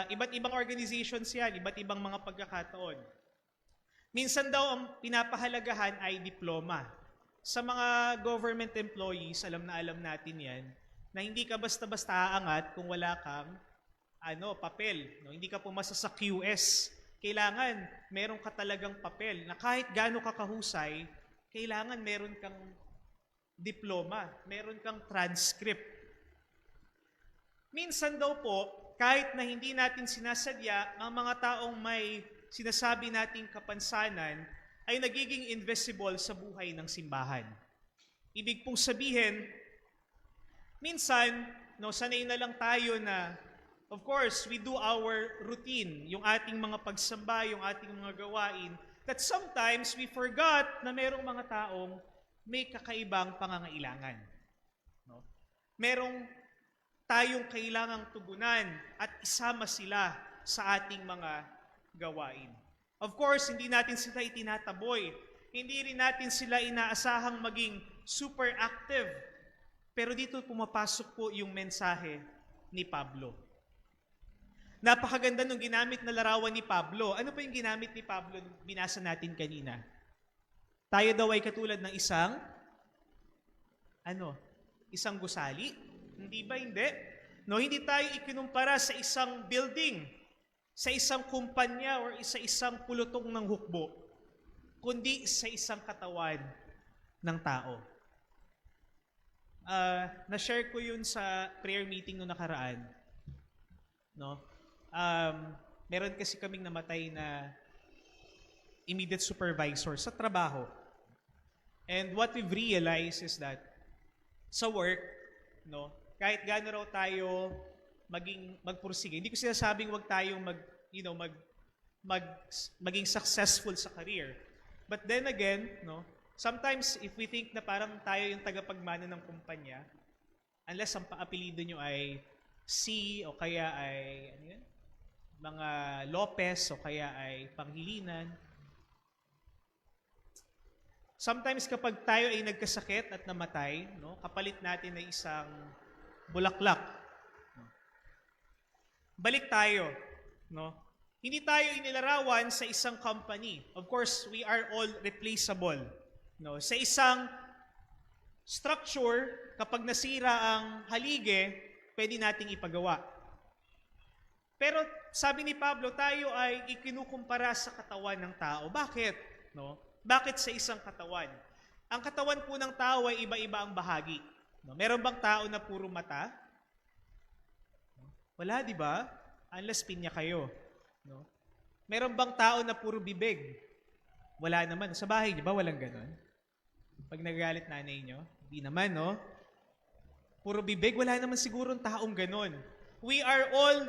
Iba't ibang organizations yan, iba't ibang mga pagkakataon. Minsan daw ang pinapahalagahan ay diploma. Sa mga government employees, alam natin yan, na hindi ka basta-basta aangat kung wala kang papel. No? Hindi ka pumasa sa QS. Kailangan meron ka talagang papel na kahit gaano ka kahusay, kailangan meron kang diploma, meron kang transcript. Minsan daw po, kahit na hindi natin sinasadya, ang mga taong may sinasabi nating kapansanan ay nagiging invisible sa buhay ng simbahan. Ibig pong sabihin, minsan, sanay na lang tayo na of course, we do our routine, yung ating mga pagsamba, yung ating mga gawain, that sometimes we forgot na merong mga taong may kakaibang pangangailangan. No? Merong tayong kailangang tugunan at isama sila sa ating mga gawain. Of course, hindi natin sila itinataboy. Hindi rin natin sila inaasahang maging super active. Pero dito pumapasok po yung mensahe ni Pablo. Napakaganda nung ginamit na larawan ni Pablo. Ano pa yung ginamit ni Pablo nung binasa natin kanina? Tayo daw ay katulad ng isang gusali? Hindi ba? Hindi. No, hindi tayo ikinumpara sa isang building, sa isang kumpanya or sa isang pulutong ng hukbo, kundi sa isang katawan ng tao. Na-share ko yun sa prayer meeting no nakaraan. No? Meron kasi kaming namatay na immediate supervisor sa trabaho. And what we've realized is that sa work, kahit gaano raw tayo magpursige. Hindi ko sinasabing wag tayong maging successful sa career. But then again, no, sometimes if we think na parang tayo yung tagapagmana ng kumpanya, unless ang paapelido nyo ay C o kaya ay ano yun? Mga Lopez o kaya ay Panghilinan. Sometimes kapag tayo ay nagkasakit at namatay, no, kapalit natin na isang bulaklak. Balik tayo, no? Hindi tayo inilarawan sa isang company. Of course, we are all replaceable. No? Sa isang structure, kapag nasira ang halige, pwede nating ipagawa. Pero sabi ni Pablo, tayo ay ikinukumpara sa katawan ng tao. Bakit? No? Bakit sa isang katawan? Ang katawan po ng tao ay iba-iba ang bahagi. No? Meron bang tao na puro mata? Wala, di ba? Unless pinya kayo. No? Meron bang tao na puro bibig? Wala naman. Sa bahay, di ba walang ganon? Pag nagagalit nanay nyo, di naman, no? Puro bibig, wala naman sigurong taong ganon. We are all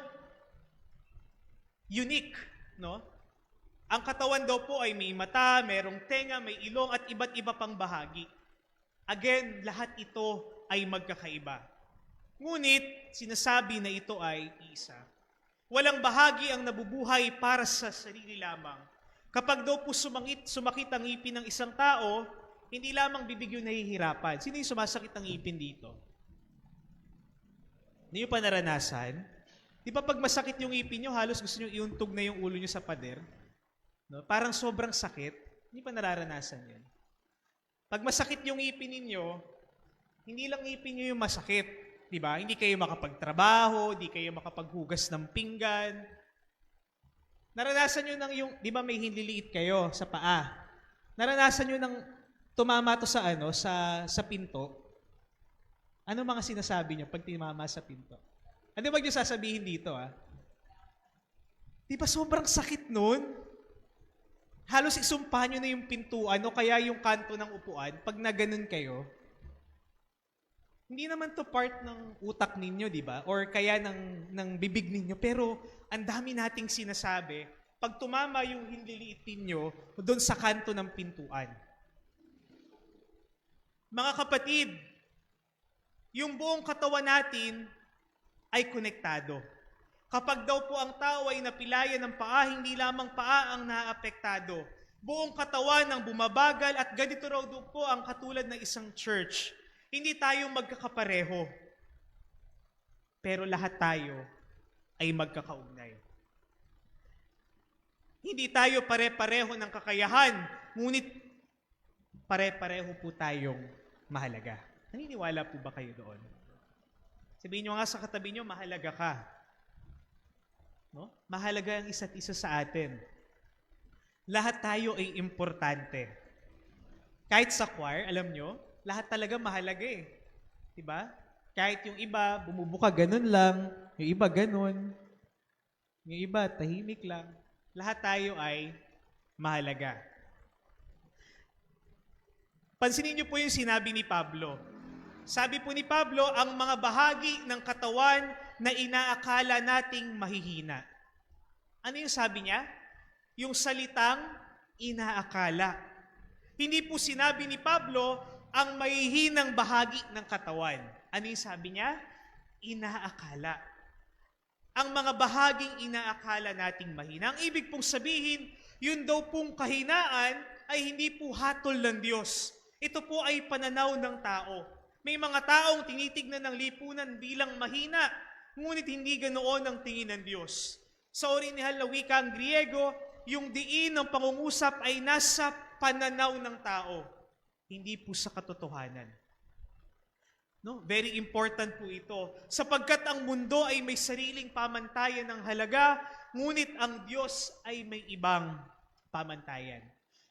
unique, no? Ang katawan daw po ay may mata, merong tenga, may ilong, at iba't iba pang bahagi. Again, lahat ito ay magkakaiba. Ngunit, sinasabi na ito ay isa. Walang bahagi ang nabubuhay para sa sarili lamang. Kapag daw po sumakit ang ngipin ng isang tao, hindi lamang bibig yung nahihirapan. Sino yung sumasakit ang ngipin dito? Hindi nyo pa naranasan? Di ba pag masakit yung ngipin nyo, halos gusto nyo iuntog na yung ulo nyo sa pader? No? Parang sobrang sakit. Hindi pa nararanasan yun. Pag masakit yung ngipin ninyo, hindi lang ngipin nyo yung masakit. Diba? Hindi kayo makapagtrabaho, hindi kayo makapaghugas ng pinggan. Naranasan nyo ng yung, di ba may hinliliit kayo sa paa? Naranasan nyo ng tumama to sa sa pinto? Ano mga sinasabi nyo pag tumama sa pinto? Ano ba yung sasabihin dito, Di ba sobrang sakit nun? Halos isumpa nyo na yung pintuan o kaya yung kanto ng upuan pag naganon kayo. Hindi naman to part ng utak ninyo, di ba? Or kaya ng bibig ninyo. Pero ang dami nating sinasabi pag tumama yung hinliliit ninyo doon sa kanto ng pintuan. Mga kapatid, yung buong katawan natin ay konektado. Kapag daw po ang tao ay napilayan ng paa, hindi lamang paa ang naapektado. Buong katawan ang bumabagal at ganito raw doon po ang katulad ng isang church. Hindi tayo magkakapareho, pero lahat tayo ay magkakaugnay. Hindi tayo pare-pareho ng kakayahan, ngunit pare-pareho po tayong mahalaga. Naniniwala po ba kayo doon? Sabihin nyo nga sa katabi nyo, mahalaga ka. No? Mahalaga ang isa't isa sa atin. Lahat tayo ay importante. Kahit sa choir, alam nyo, lahat talaga mahalaga eh. Diba? Kahit yung iba, bumubuka ganun lang. Yung iba ganun. Yung iba, tahimik lang. Lahat tayo ay mahalaga. Pansinin niyo po yung sinabi ni Pablo. Sabi po ni Pablo, ang mga bahagi ng katawan na inaakala nating mahihina. Ano yung sabi niya? Yung salitang inaakala. Hindi po sinabi ni Pablo ang mahihinang bahagi ng katawan. Ano yung sabi niya? Inaakala. Ang mga bahaging inaakala nating mahina. Ang ibig pong sabihin, yun daw pong kahinaan ay hindi po hatol ng Diyos. Ito po ay pananaw ng tao. May mga taong tinitignan ng lipunan bilang mahina, ngunit hindi ganoon ang tingin ng Diyos. Sa orihinal na wikang Griego, yung diin ng pangungusap ay nasa pananaw ng tao. Hindi po sa katotohanan. No? Very important po ito. Sapagkat ang mundo ay may sariling pamantayan ng halaga, ngunit ang Diyos ay may ibang pamantayan.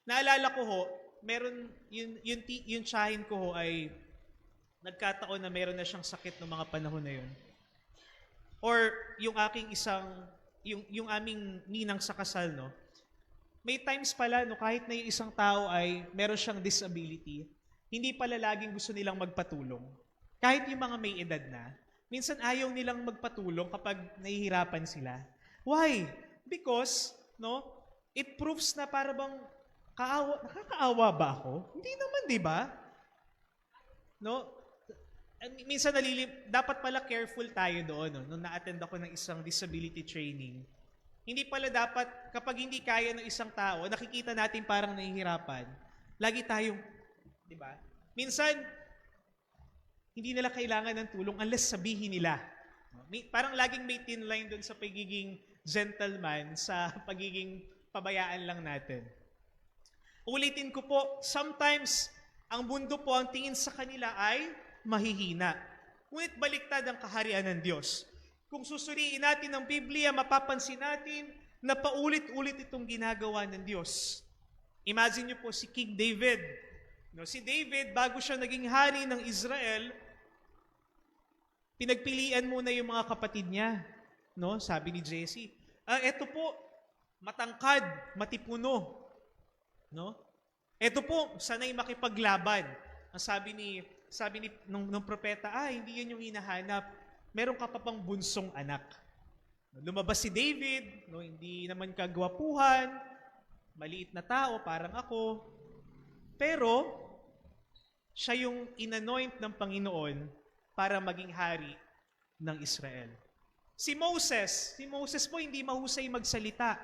Naalala ko ho, meron, yung tiyahin ko ho ay nagkataon na meron na siyang sakit noong mga panahon na yun. Or yung aking yung aming ninang sa kasal, no? May times pala, no, kahit na yung isang tao ay meron siyang disability, hindi pala laging gusto nilang magpatulong. Kahit yung mga may edad na, minsan ayaw nilang magpatulong kapag nahihirapan sila. Why? Because, no, it proves na para bang nakakaawa ba ako? Hindi naman, di ba? No? Minsan dapat pala careful tayo doon. No? Nung na-attend ako ng isang disability training, hindi pala dapat, kapag hindi kaya ng isang tao, nakikita natin parang nahihirapan, lagi tayong, di ba? Minsan, hindi nila kailangan ng tulong unless sabihin nila. Parang laging may thin line doon sa pagiging gentleman, sa pagiging pabayaan lang natin. Ulitin ko po, sometimes, ang mundo po, ang tingin sa kanila ay mahihina. Ngunit baliktad ang kaharian ng Diyos. Kung susuriin natin ang Biblia, mapapansin natin na paulit-ulit itong ginagawa ng Diyos. Imagine niyo po si King David. No, si David, bago siya naging hari ng Israel, pinagpilian muna yung mga kapatid niya. No, sabi ni Jesse, eto po, matangkad, matipuno. No? Eto po, sanay makipaglaban. Ang sabi nung propeta, hindi yun yung hinahanap. Meron ka pa pang bunsong anak. Lumabas si David, no, hindi naman kagwapuhan, maliit na tao, parang ako. Pero, siya yung inanoint ng Panginoon para maging hari ng Israel. Si Moses po hindi mahusay magsalita.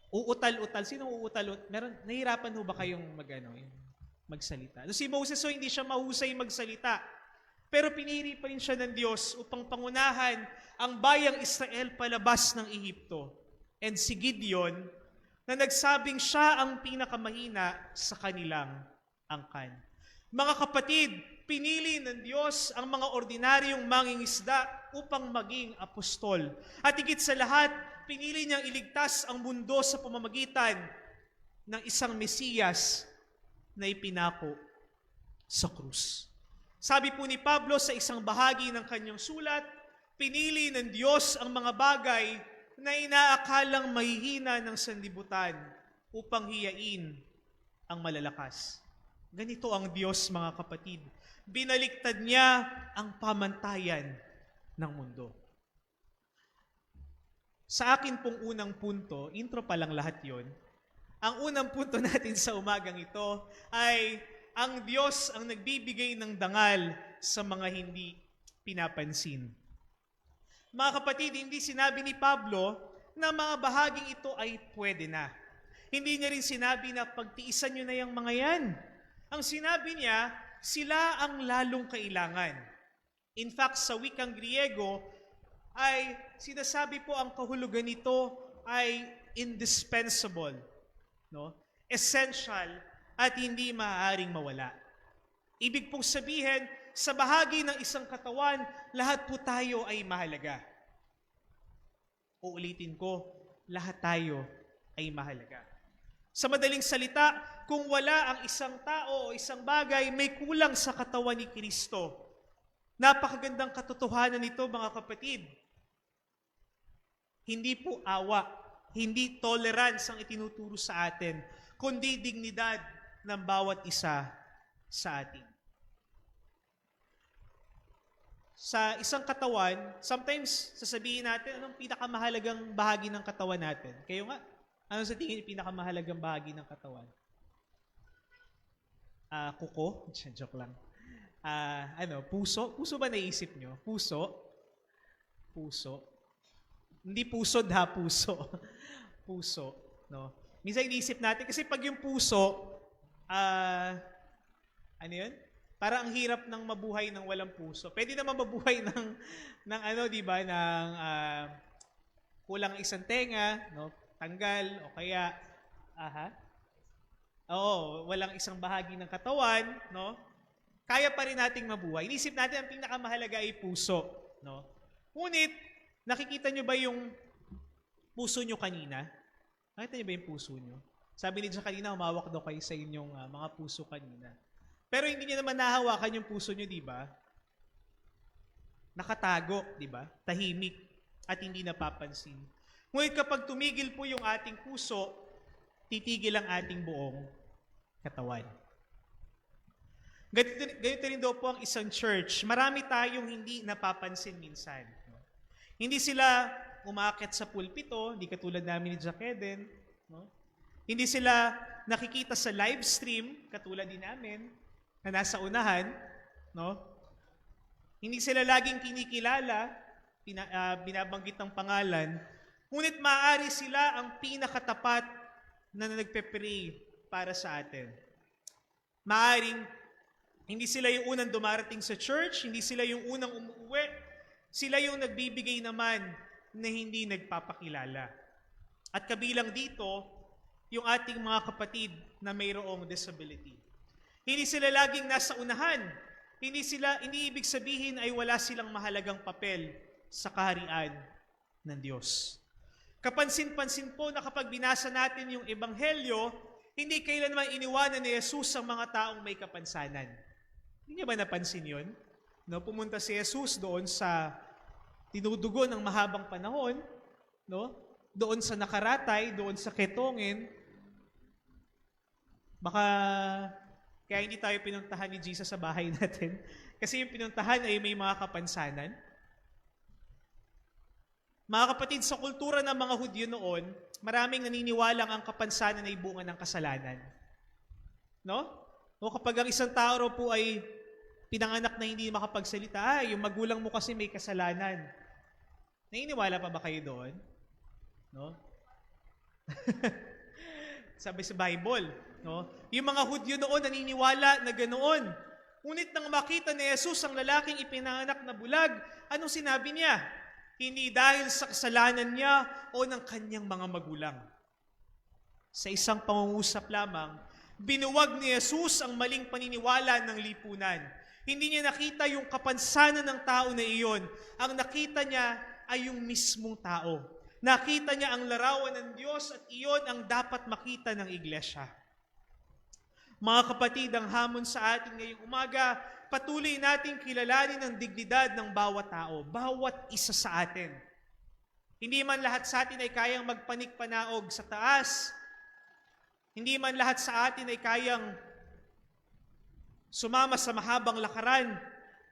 Uutal-utal. Sino uutal-utal? Nahihirapan ho ba kayong magsalita? Si Moses hindi siya mahusay magsalita. Pero pinili pa rin siya ng Diyos upang pangunahan ang bayang Israel palabas ng Ehipto. And si Gideon, na nagsabing siya ang pinakamahina sa kanilang angkan. Mga kapatid, pinili ng Diyos ang mga ordinaryong mangingisda upang maging apostol. At higit sa lahat, pinili niyang iligtas ang mundo sa pamamagitan ng isang Mesiyas na ipinako sa krus. Sabi po ni Pablo sa isang bahagi ng kanyang sulat, pinili ng Diyos ang mga bagay na inaakalang mahihina ng sanlibutan upang hiyain ang malalakas. Ganito ang Diyos, mga kapatid. Binaliktad niya ang pamantayan ng mundo. Sa akin pong unang punto, intro pa lang lahat yon. Ang unang punto natin sa umagang ito ay ang Diyos ang nagbibigay ng dangal sa mga hindi pinapansin. Mga kapatid, hindi sinabi ni Pablo na mga bahaging ito ay pwede na. Hindi niya rin sinabi na pagtiisan nyo na yung mga yan. Ang sinabi niya, sila ang lalong kailangan. In fact, sa wikang Griego, ay sinasabi po ang kahulugan nito ay indispensable, no? Essential at hindi maaaring mawala. Ibig pong sabihin, sa bahagi ng isang katawan, lahat po tayo ay mahalaga. Uulitin ko, lahat tayo ay mahalaga. Sa madaling salita, kung wala ang isang tao o isang bagay, may kulang sa katawan ni Kristo. Napakagandang katotohanan nito, mga kapatid. Hindi po awa, hindi tolerance ang itinuturo sa atin, kundi dignidad ng bawat isa sa atin. Sa isang katawan, sometimes sasabihin natin, anong pinakamahalagang bahagi ng katawan natin? Kayo nga, ano sa tingin yung pinakamahalagang bahagi ng katawan? Kuko? Joke lang. Puso? Puso ba naisip nyo? Puso? Puso? Hindi pusod ha, puso. Puso. No? Minsan iniisip natin, kasi pag yung puso, ano yun? Parang ang hirap ng mabuhay ng walang puso. Pwede naman mabuhay di ba, ng kulang isang tenga, no? Tanggal, o kaya, walang isang bahagi ng katawan, no? Kaya pa rin nating mabuhay. Inisip natin ang pinakamahalaga ay puso, no? Ngunit, nakikita nyo ba yung puso nyo kanina? Nakita nyo ba yung puso nyo? Sabi ni Diyan kanina, humawak daw kayo sa inyong mga puso kanina. Pero hindi nyo naman nahawakan yung puso nyo, di ba? Nakatago, di ba? Tahimik at hindi napapansin. Ngunit kapag tumigil po yung ating puso, titigil ang ating buong katawan. Ganito rin daw po ang isang church. Marami tayong hindi napapansin minsan. No? Hindi sila umaakit sa pulpito, hindi katulad namin ni Jack Eden. No? Hindi sila nakikita sa live stream, katulad din namin, na nasa unahan. No? Hindi sila laging kinikilala, binabanggit ang pangalan, ngunit maaari sila ang pinakatapat na nagpe-pray para sa atin. Maaring hindi sila yung unang dumarating sa church, hindi sila yung unang umuwi, sila yung nagbibigay naman na hindi nagpapakilala. At kabilang dito, yung ating mga kapatid na mayroong disability. Hindi sila laging nasa unahan. Hindi ibig sabihin ay wala silang mahalagang papel sa kaharian ng Diyos. Kapansin-pansin po na kapag binasa natin yung Ebanghelyo, hindi kailanman iniwanan ni Jesus ang mga taong may kapansanan. Hindi niya ba napansin yun? No, pumunta si Jesus doon sa tinudugo ng mahabang panahon, no? Doon sa nakaratay, doon sa ketongin. Baka kaya hindi tayo pinuntahan ni Jesus sa bahay natin. Kasi yung pinuntahan ay may mga kapansanan. Mga kapatid, sa kultura ng mga Hudyo noon, maraming naniniwalang ang kapansanan ay bunga ng kasalanan. No? O kapag ang isang tao raw po ay pinanganak na hindi makapagsalita, yung magulang mo kasi may kasalanan. Naniniwala pa ba kayo doon? No? Sabi sa Bible, no? Yung mga Hudyo noon naniniwala na ganoon. Ngunit nang makita ni Jesus ang lalaking ipinanganak na bulag, anong sinabi niya? Hindi dahil sa kasalanan niya o ng kanyang mga magulang. Sa isang pangungusap lamang, binuwag ni Jesus ang maling paniniwala ng lipunan. Hindi niya nakita yung kapansanan ng tao na iyon. Ang nakita niya ay yung mismong tao. Nakita niya ang larawan ng Diyos at iyon ang dapat makita ng iglesia. Mga kapatid, ang hamon sa atin ngayong umaga, patuloy nating kilalanin ang dignidad ng bawat tao, bawat isa sa atin. Hindi man lahat sa atin ay kayang magpanik-panaog sa taas. Hindi man lahat sa atin ay kayang sumama sa mahabang lakaran.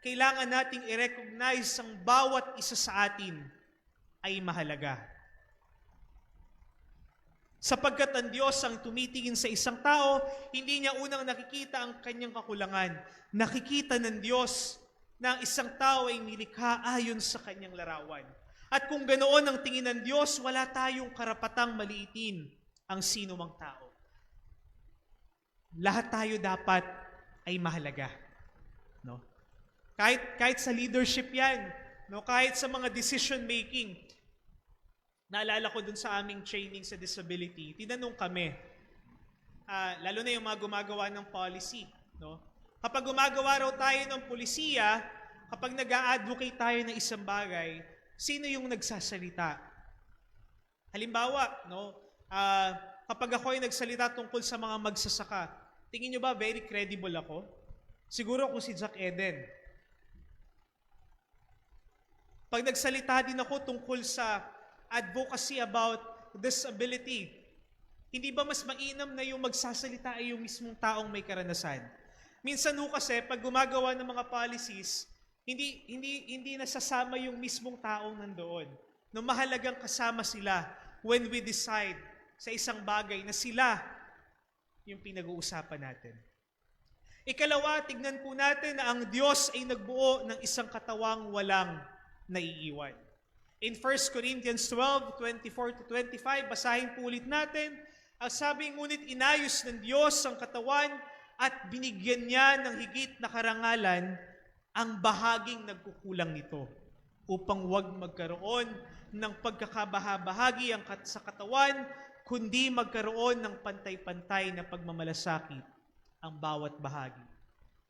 Kailangan nating i-recognize ang bawat isa sa atin ay mahalaga. Sapagkat ang Diyos ang tumitingin sa isang tao, hindi niya unang nakikita ang kanyang kakulangan. Nakikita ng Diyos na ang isang tao ay nilikha ayon sa kanyang larawan. At kung ganoon ang tingin ng Diyos, wala tayong karapatang maliitin ang sino mang tao. Lahat tayo dapat ay mahalaga. No? Kahit sa leadership yan, no? Kahit sa mga decision making. Naalala ko dun sa aming training sa disability, tinanong kami, lalo na yung mga gumagawa ng policy. No? Kapag gumagawa raw tayo ng polisiya, kapag nag-a-advocate tayo ng isang bagay, sino yung nagsasalita? Halimbawa, no? Kapag ako ay nagsalita tungkol sa mga magsasaka, tingin nyo ba very credible ako? Siguro kung si Jack Eden. Pag nagsalita din ako tungkol sa advocacy about disability, hindi ba mas mainam na yung magsasalita ay yung mismong taong may karanasan? Minsan ho kasi, pag gumagawa ng mga policies, hindi nasasama yung mismong taong nandoon. No, mahalagang kasama sila when we decide sa isang bagay na sila yung pinag-uusapan natin. Ikalawa, tignan po natin na ang Diyos ay nagbuo ng isang katawang walang naiiwan. In 1 Corinthians 12:24-25, basahin po ulit natin, ang sabi, ngunit inayos ng Diyos ang katawan at binigyan niya ng higit na karangalan ang bahaging nagkukulang nito upang huwag magkaroon ng pagkakabahabahagi sa katawan, kundi magkaroon ng pantay-pantay na pagmamalasakit ang bawat bahagi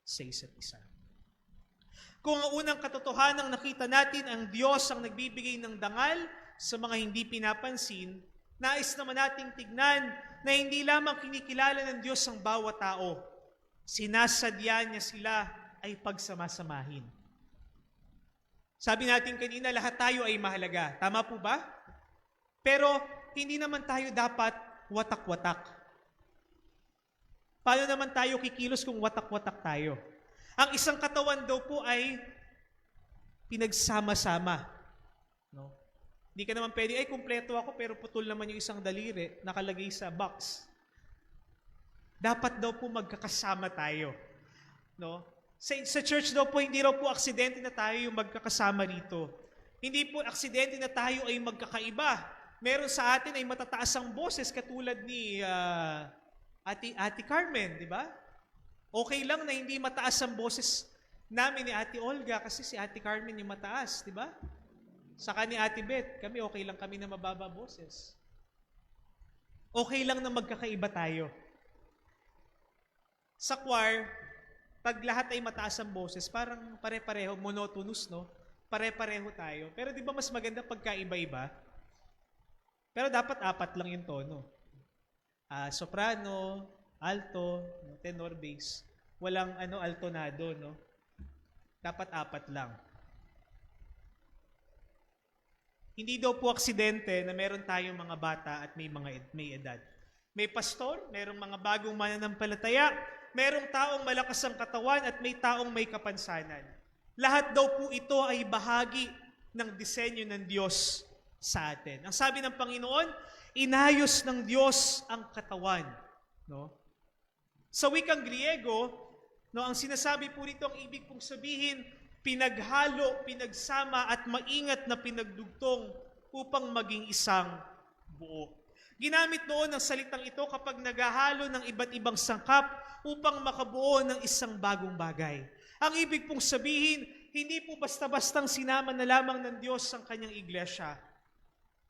sa isa't isa. Kung ang unang katotohanang nakita natin, ang Diyos ang nagbibigay ng dangal sa mga hindi pinapansin, nais naman nating tignan na hindi lamang kinikilala ng Diyos ang bawat tao, sinasadya niya sila ay pagsamasamahin. Sabi natin kanina, lahat tayo ay mahalaga. Tama po ba? Pero hindi naman tayo dapat watak-watak. Paano naman tayo kikilos kung watak-watak tayo? Ang isang katawan daw po ay pinagsama-sama. No? Hindi ka naman pwede, ay kumpleto ako pero putol naman yung isang daliri, nakalagay sa box. Dapat daw po magkakasama tayo. No? Sa church daw po, hindi raw po aksidente na tayo yung magkakasama rito. Hindi po aksidente na tayo ay magkakaiba. Meron sa atin ay matataas ang boses katulad ni Ate Carmen, di ba? Okay lang na hindi mataas ang boses namin ni Ate Olga kasi si Ate Carmen yung mataas, di ba? Saka ni Ate Beth, kami okay lang kami na mababa boses. Okay lang na magkakaiba tayo. Sa choir, pag lahat ay mataas ang boses, parang pare-pareho, monotonous, no? Pare-pareho tayo. Pero di ba mas maganda pagka iba-iba? Pero dapat 4 lang yung tono. Soprano, alto, tenor, bass. Walang altonado, no? Dapat 4 lang. Hindi daw po aksidente na meron tayong mga bata at may edad. May pastor, merong mga bagong mananampalataya, merong taong malakas ang katawan at may taong may kapansanan. Lahat daw po ito ay bahagi ng disenyo ng Diyos sa atin. Ang sabi ng Panginoon, inayos ng Diyos ang katawan. No? Sa wikang Griego, no, ang sinasabi po rito, ang ibig pong sabihin, pinaghalo, pinagsama at maingat na pinagdugtong upang maging isang buo. Ginamit noon ang salitang ito kapag naghahalo ng iba't ibang sangkap upang makabuo ng isang bagong bagay. Ang ibig pong sabihin, hindi po basta-bastang sinama na lamang ng Diyos ang kanyang iglesia.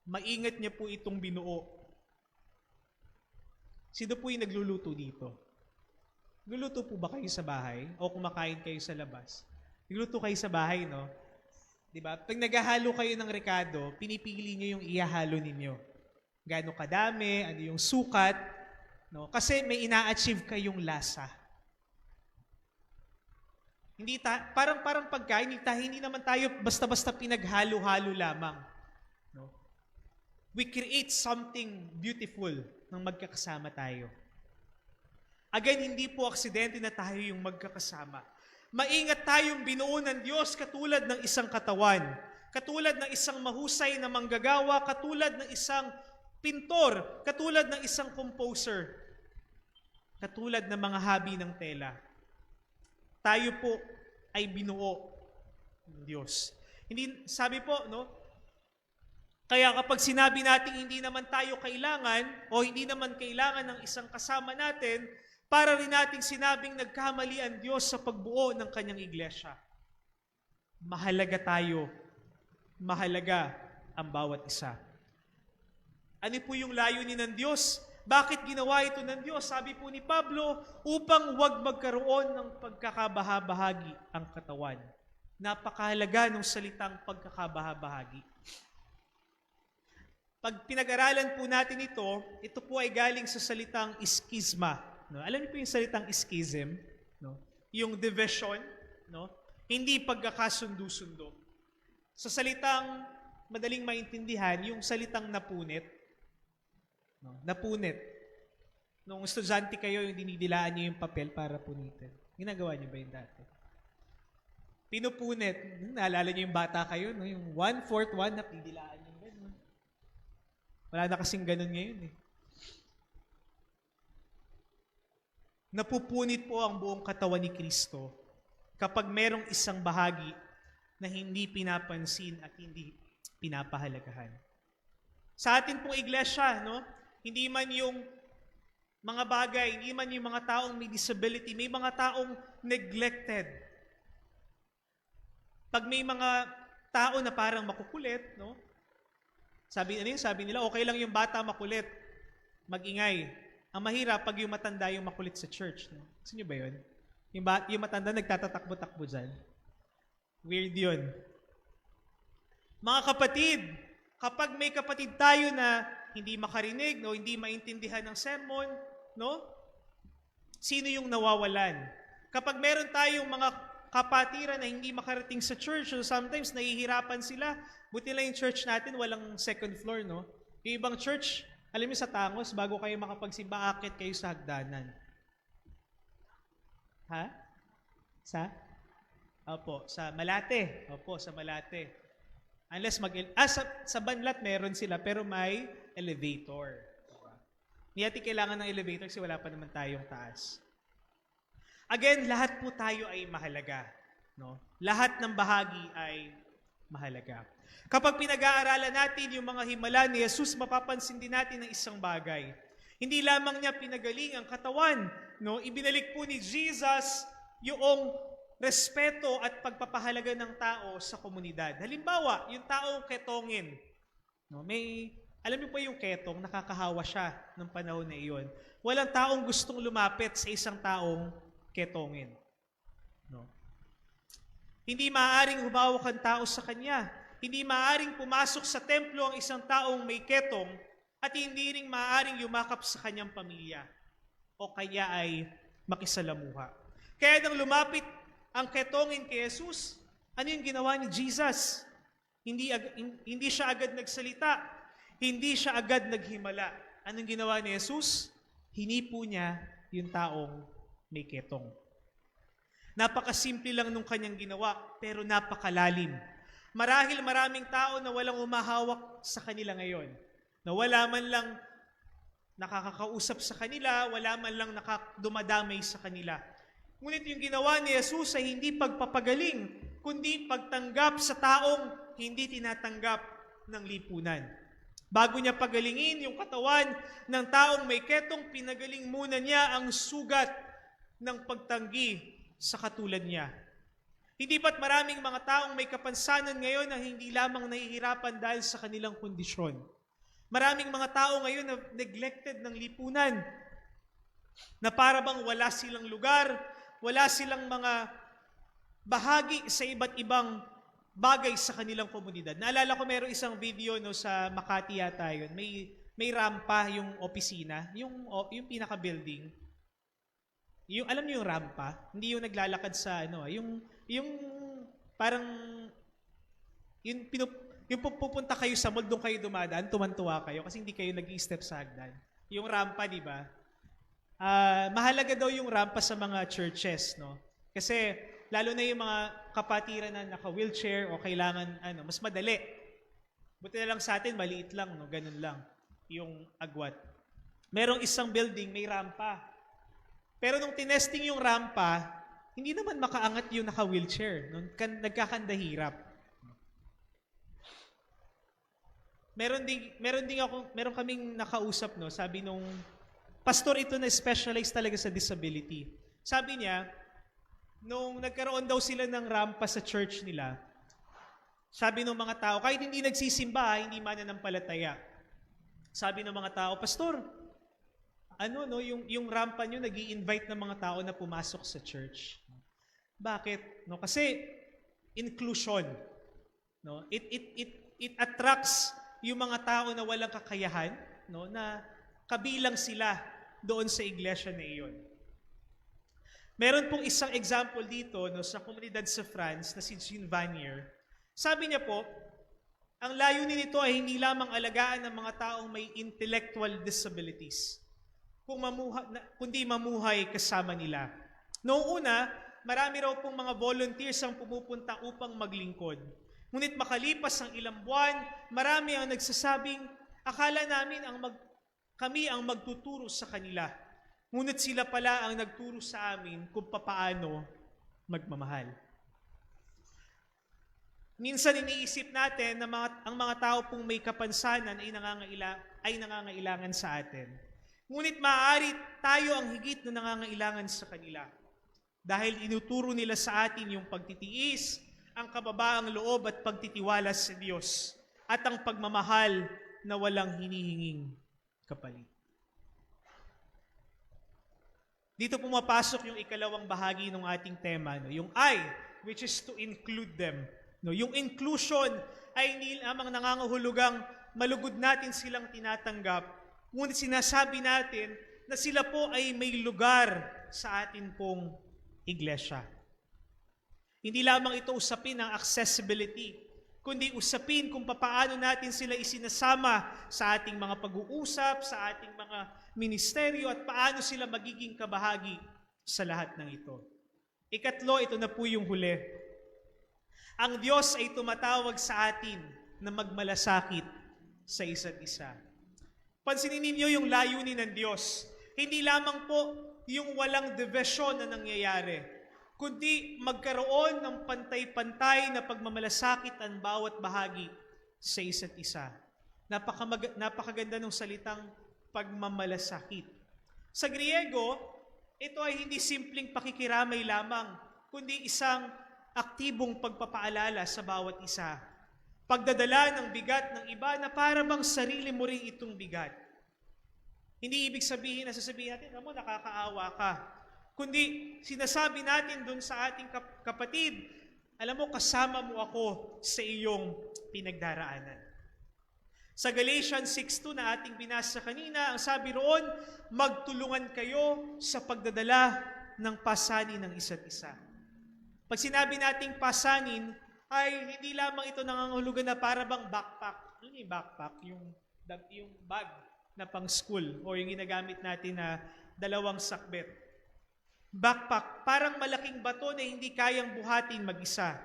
Maingat niya po itong binuo. Sino po yung nagluluto dito? Nagluluto po ba kayo sa bahay? O kumakain kayo sa labas? Nagluluto kayo sa bahay, no? Diba? Pag naghahalo kayo ng rekado, pinipili niyo yung ihahalo ninyo. Gaano kadami, ano yung sukat, no? Kasi may ina-achieve kayong lasa. Parang pagkain, hindi naman tayo basta-basta pinaghalo-halo lamang. No? We create something beautiful nang magkakasama tayo. Again, hindi po aksidente na tayo yung magkakasama. Maingat tayong binuo ng Diyos katulad ng isang katawan, katulad ng isang mahusay na manggagawa, katulad ng isang pintor, katulad ng isang composer, katulad ng mga habi ng tela. Tayo po ay binuo ng Diyos. Hindi, sabi po, no? Kaya kapag sinabi natin hindi naman tayo kailangan o hindi naman kailangan ng isang kasama natin, para rin nating sinabing nagkamali ang Diyos sa pagbuo ng kanyang iglesia. Mahalaga tayo. Mahalaga ang bawat isa. Ano po yung layunin ng Diyos? Bakit ginawa ito ng Diyos? Sabi po ni Pablo, upang huwag magkaroon ng pagkakabahabahagi ang katawan. Napakahalaga ng salitang pagkakabahabahagi. Pag pinag-aralan po natin ito po ay galing sa salitang iskisma. No? Alam niyo po yung salitang schism? No? Yung division, no? Hindi pagkakasundo-sundo. Sa salitang madaling maintindihan, yung salitang napunit. No? Napunit. Nung estudyante kayo, yung dinidilaan niyo yung papel para punitin. Ginagawa niyo ba yun dati? Pinupunit. Naalala niyo yung bata kayo, no? Yung 1/4, 1 na didilaan niyo. Ganun. Wala na kasing ganun ngayon eh. Napupunit po ang buong katawan ni Kristo kapag merong isang bahagi na hindi pinapansin at hindi pinapahalagahan. Sa atin pong iglesia, no? Hindi man yung mga bagay, hindi man yung mga taong may disability, may mga taong neglected. Pag may mga tao na parang makukulit, no? Sabi nila, okay lang yung bata makulit, mag-ingay. Ang mahirap pag yung matanda yung makulit sa church. No? Gusto nyo ba yun? Yung matanda nagtatatakbo-takbo dyan. Weird yun. Mga kapatid, kapag may kapatid tayo na hindi makarinig, no, hindi maintindihan ng sermon, no? Sino yung nawawalan? Kapag meron tayong mga kapatiran na hindi makarating sa church, so sometimes nahihirapan sila. Buti lang yung church natin, walang second floor, no? Yung ibang church, alam niyo sa Tangos, bago kayo makapagsimba, akit kayo sa hagdanan. Ha? Sa? Opo, sa Malate. Opo, sa Malate. Unless sa Banlat meron sila, pero may elevator. Hindi natin kailangan ng elevator kasi wala pa naman tayong taas. Again, lahat po tayo ay mahalaga. No? Lahat ng bahagi ay mahalaga. Kapag pinag-aaralan natin yung mga himala ni Jesus, mapapansin din natin ng isang bagay. Hindi lamang niya pinagaling ang katawan, no? Ibinalik po ni Jesus yung respeto at pagpapahalaga ng tao sa komunidad. Halimbawa, yung taong ketongin. No? Alam niyo po yung ketong, nakakahawa siya ng panahon na iyon. Walang taong gustong lumapit sa isang taong ketongin. No? Hindi maaaring humawak ang tao sa kanya. Hindi maaaring pumasok sa templo ang isang taong may ketong at hindi ring maaaring yumakap sa kanyang pamilya o kaya ay makisalamuha. Kaya nang lumapit ang ketongin kay Jesus, ano yung ginawa ni Jesus? Hindi siya agad nagsalita. Hindi siya agad naghimala. Anong ginawa ni Jesus? Hinipo niya yung taong may ketong. Napakasimple lang nung kanyang ginawa, pero napakalalim. Marahil maraming tao na walang umahawak sa kanila ngayon. Na wala man lang nakakakausap sa kanila, wala man lang dumadamay sa kanila. Ngunit yung ginawa ni Jesus ay hindi pagpapagaling, kundi pagtanggap sa taong hindi tinatanggap ng lipunan. Bago niya pagalingin yung katawan ng taong may ketong, pinagaling muna niya ang sugat ng pagtanggi sa katulad niya. Hindi ba't maraming mga taong may kapansanan ngayon na hindi lamang nahihirapan dahil sa kanilang kondisyon? Maraming mga tao ngayon na neglected ng lipunan, na para bang wala silang lugar, wala silang mga bahagi sa iba't ibang bagay sa kanilang komunidad. Naalala ko mayroong isang video no, sa Makati yata yun. May rampa yung opisina, yung pinaka-building. Alam niyo yung rampa? Hindi yung naglalakad sa yung parang yung pupunta kayo sa mall, doon kayo dumadaan, tumantuwa kayo kasi hindi kayo nag-i-step sa hagdan. Yung rampa, di ba? Mahalaga daw yung rampa sa mga churches, no? Kasi lalo na yung mga kapatiran na naka-wheelchair o kailangan mas madali. Buti na lang sa atin, maliit lang, no? Ganun lang yung agwat. Merong isang building, may rampa. Pero nung tinesting yung rampa, hindi naman makaangat yung naka-wheelchair. Nagkakandahirap. Meron kaming nakausap, no? Sabi nung pastor ito na specialized talaga sa disability. Sabi niya, nung nagkaroon daw sila ng rampa sa church nila, sabi ng mga tao, kahit hindi nagsisimba, hindi mananampalataya. Sabi ng mga tao, Pastor, yung rampa nyo nag-i-invite ng mga tao na pumasok sa church. Bakit? No, kasi inclusion. No? It attracts yung mga tao na walang kakayahan, no, na kabilang sila doon sa iglesia na iyon. Meron pong isang example dito no, sa komunidad sa France na si Jean Vanier. Sabi niya po, ang layunin nito ay hindi lamang alagaan ng mga taong may intellectual disabilities, kundi mamuhay kasama nila. Noong una, marami raw pong mga volunteers ang pumupunta upang maglingkod. Ngunit makalipas ang ilang buwan, marami ang nagsasabing, akala namin kami ang magtuturo sa kanila. Ngunit sila pala ang nagturo sa amin kung papaano magmamahal. Minsan iniisip natin na ang mga tao pong may kapansanan ay nangangailangan sa atin. Ngunit maaari tayo ang higit na nangangailangan sa kanila. Dahil inuturo nila sa atin yung pagtitiis, ang kababaang loob at pagtitiwala sa Diyos, at ang pagmamahal na walang hinihinging kapalit. Dito pumapasok yung ikalawang bahagi ng ating tema, no? Yung I, which is to include them. No? Yung inclusion ay hindi lamang nangangahulugang malugod natin silang tinatanggap, ngunit sinasabi natin na sila po ay may lugar sa atin pong iglesia. Hindi lamang ito usapin ng accessibility, kundi usapin kung papaano natin sila isinasama sa ating mga pag-uusap, sa ating mga ministeryo, at paano sila magiging kabahagi sa lahat ng ito. Ikatlo, ito na po yung huli. Ang Diyos ay tumatawag sa atin na magmalasakit sa isa't isa. Pansinin ninyo yung layunin ng Diyos. Hindi lamang po yung walang division na nangyayari, kundi magkaroon ng pantay-pantay na pagmamalasakit ang bawat bahagi sa isa't isa. Napakaganda ng salitang pagmamalasakit. Sa Griego, ito ay hindi simpleng pakikiramay lamang, kundi isang aktibong pagpapaalala sa bawat isa. Pagdadala ng bigat ng iba na para bang sarili mo rin itong bigat. Hindi ibig sabihin na sasabihin natin, mo nakakaawa ka. Kundi sinasabi natin dun sa ating kapatid, alam mo, kasama mo ako sa iyong pinagdaraanan. Sa Galatians 6:2 na ating binasa kanina, ang sabi roon, magtulungan kayo sa pagdadala ng pasanin ng isa't isa. Pag sinabi nating pasanin, ay hindi lamang ito nangangahulugan na para bang backpack. Ano yung backpack? Yung bag na pang school o yung ginagamit natin na 2 sakbet. Backpack, parang malaking bato na hindi kayang buhatin mag-isa.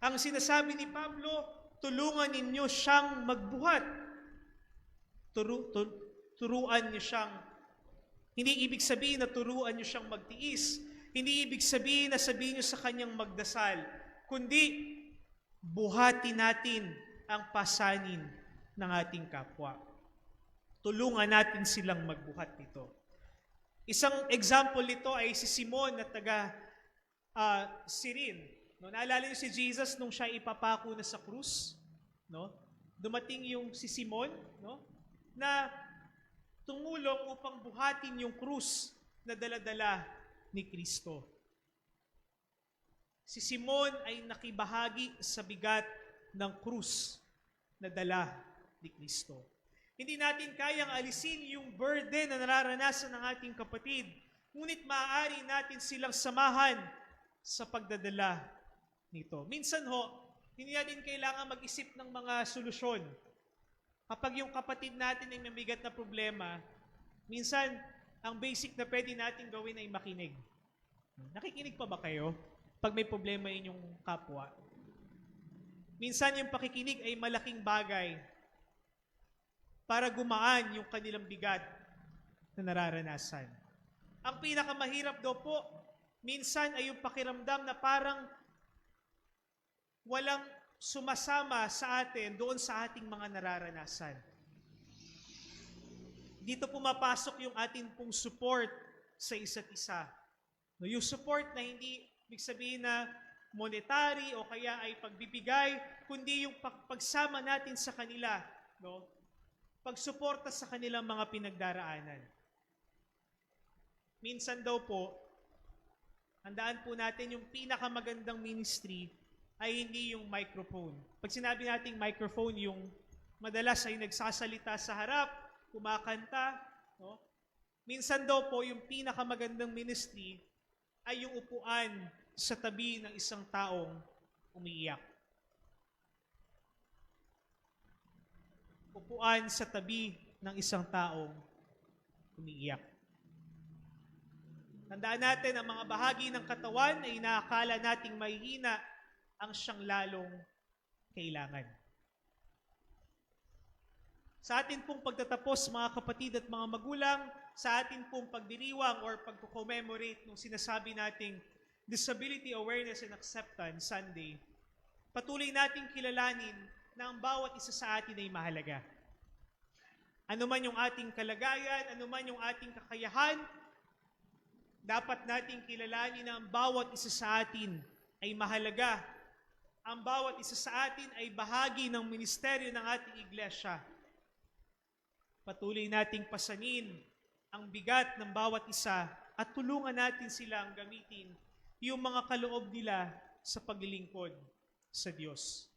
Ang sinasabi ni Pablo, tulungan ninyo siyang magbuhat. Turuan niyo siyang, hindi ibig sabihin na turuan niyo siyang magtiis. Hindi ibig sabihin na sabihin niyo sa kanyang magdasal. Kundi, buhatin natin ang pasanin ng ating kapwa. Tulungan natin silang magbuhat nito. Isang example nito ay si Simon na taga Cyrene. No, naalala niyo si Jesus nung siya ipapako na sa krus? No? Dumating yung si Simon, no? Na tumulong upang buhatin yung krus na dala-dala ni Kristo. Si Simon ay nakibahagi sa bigat ng krus na dala ni Kristo. Hindi natin kayang alisin yung burden na nararanasan ng ating kapatid, ngunit maaari natin silang samahan sa pagdadala nito. Minsan hindi natin kailangan mag-isip ng mga solusyon. Kapag yung kapatid natin ay may bigat na problema, minsan, ang basic na pwede natin gawin ay makinig. Nakikinig pa ba kayo pag may problema inyong kapwa? Minsan yung pakikinig ay malaking bagay para gumaan yung kanilang bigat na nararanasan. Ang pinakamahirap daw po, minsan ay yung pakiramdam na parang walang sumasama sa atin doon sa ating mga nararanasan. Dito pumapasok yung ating pong support sa isa't isa. No, yung support na hindi ibig sabihin na monetary o kaya ay pagbibigay, kundi yung pagsama natin sa kanila, no? Pagsuporta sa kanilang mga pinagdaraanan. Minsan daw po, handaan po natin yung pinakamagandang ministry ay hindi yung microphone. Pag sinabi nating microphone, yung madalas ay nagsasalita sa harap, kumakanta, no? Minsan daw po, yung pinakamagandang ministry ay yung upuan sa tabi ng isang taong umiiyak. Upuan sa tabi ng isang taong umiiyak. Tandaan natin, ang mga bahagi ng katawan ay inaakala nating mahihina ang siyang lalong kailangan. Sa atin pong pagtatapos, mga kapatid at mga magulang, sa atin pong pagdiriwang or pagko-commemorate nung sinasabi nating Disability Awareness and Acceptance Sunday, patuloy nating kilalanin na ang bawat isa sa atin ay mahalaga. Ano man yung ating kalagayan, ano man yung ating kakayahan, dapat nating kilalanin na ang bawat isa sa atin ay mahalaga. Ang bawat isa sa atin ay bahagi ng ministeryo ng ating iglesia. Patuloy nating pasanin ang bigat ng bawat isa at tulungan natin silang gamitin yung mga kaloob nila sa paglilingkod sa Diyos.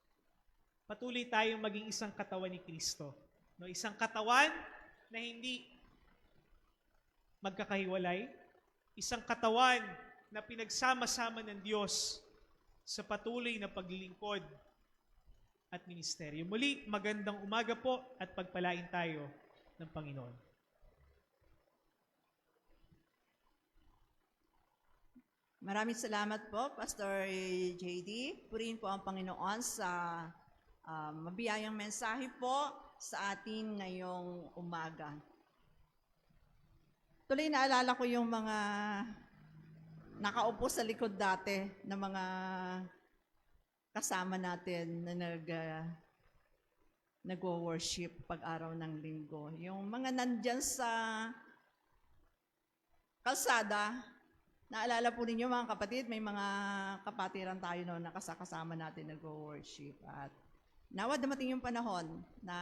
Patuloy tayong maging isang katawan ni Kristo. No, isang katawan na hindi magkakahiwalay, isang katawan na pinagsama-sama ng Diyos sa patuloy na paglilingkod at ministeryo. Muli, magandang umaga po at pagpalain tayo ng Panginoon. Maraming salamat po, Pastor JD. Purihin po ang Panginoon sa mabiyayang mensahe po sa atin ngayong umaga. Tuloy naalala ko yung mga nakaupo sa likod dati na mga kasama natin na nag-worship pag-araw ng linggo. Yung mga nandyan sa kalsada, naalala po ninyo mga kapatid, may mga kapatiran tayo noon na kasama natin nag-worship. At nawa dumating yung panahon na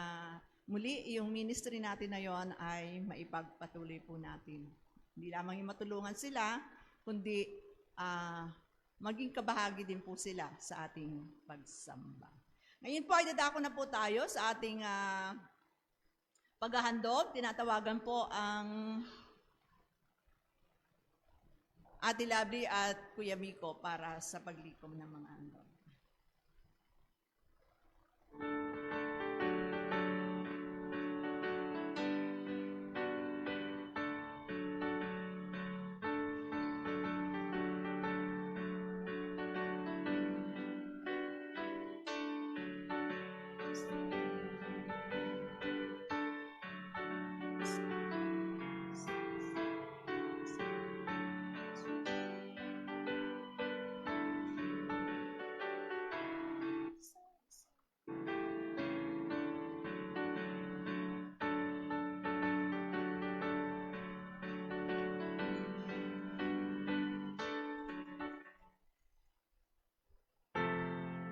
muli yung ministry natin na yon ay maipagpatuloy po natin. Hindi lamang yung matulungan sila, kundi maging kabahagi din po sila sa ating pagsamba. Ngayon po ay dadako na po tayo sa ating paghahandog. Tinatawagan po ang Ate Lovely at Kuya Miko para sa paglikom ng mga handog.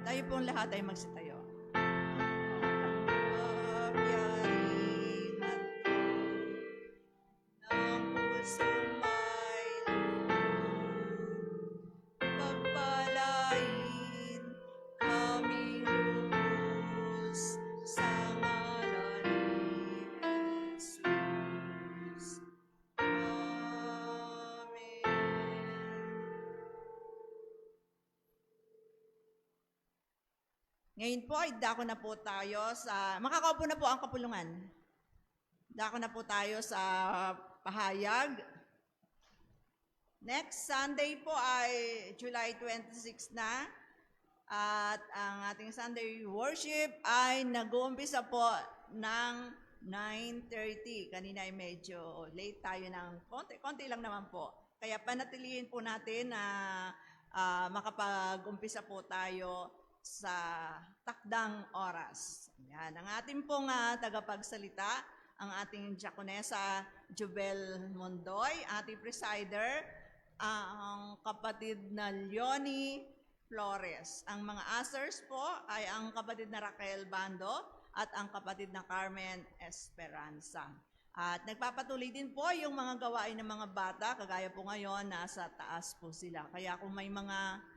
Tayo pong lahat ay magsitayo. Kapangyarihan ng pusong may loob, pagpalain kaming lubos sa ngalan ni Jesus. Amen. Ngayon po ay dako na po tayo sa, makakaupo na po ang kapulungan. Dako na po tayo sa pahayag. Next Sunday po ay July 26 na. At ang ating Sunday worship ay nag-uumpisa po ng 9:30. Kanina ay medyo late tayo ng konti lang naman po. Kaya panatilihin po natin na makapag-umpisa po tayo sa takdang oras. Yan. Ang ating pong tagapagsalita, ang ating Diakonesa Jubel Mondoy, ating presider, ang kapatid na Leonie Flores. Ang mga ushers po ay ang kapatid na Raquel Bando at ang kapatid na Carmen Esperanza. At nagpapatuloy din po yung mga gawain ng mga bata, kagaya po ngayon, nasa taas po sila. Kaya kung may mga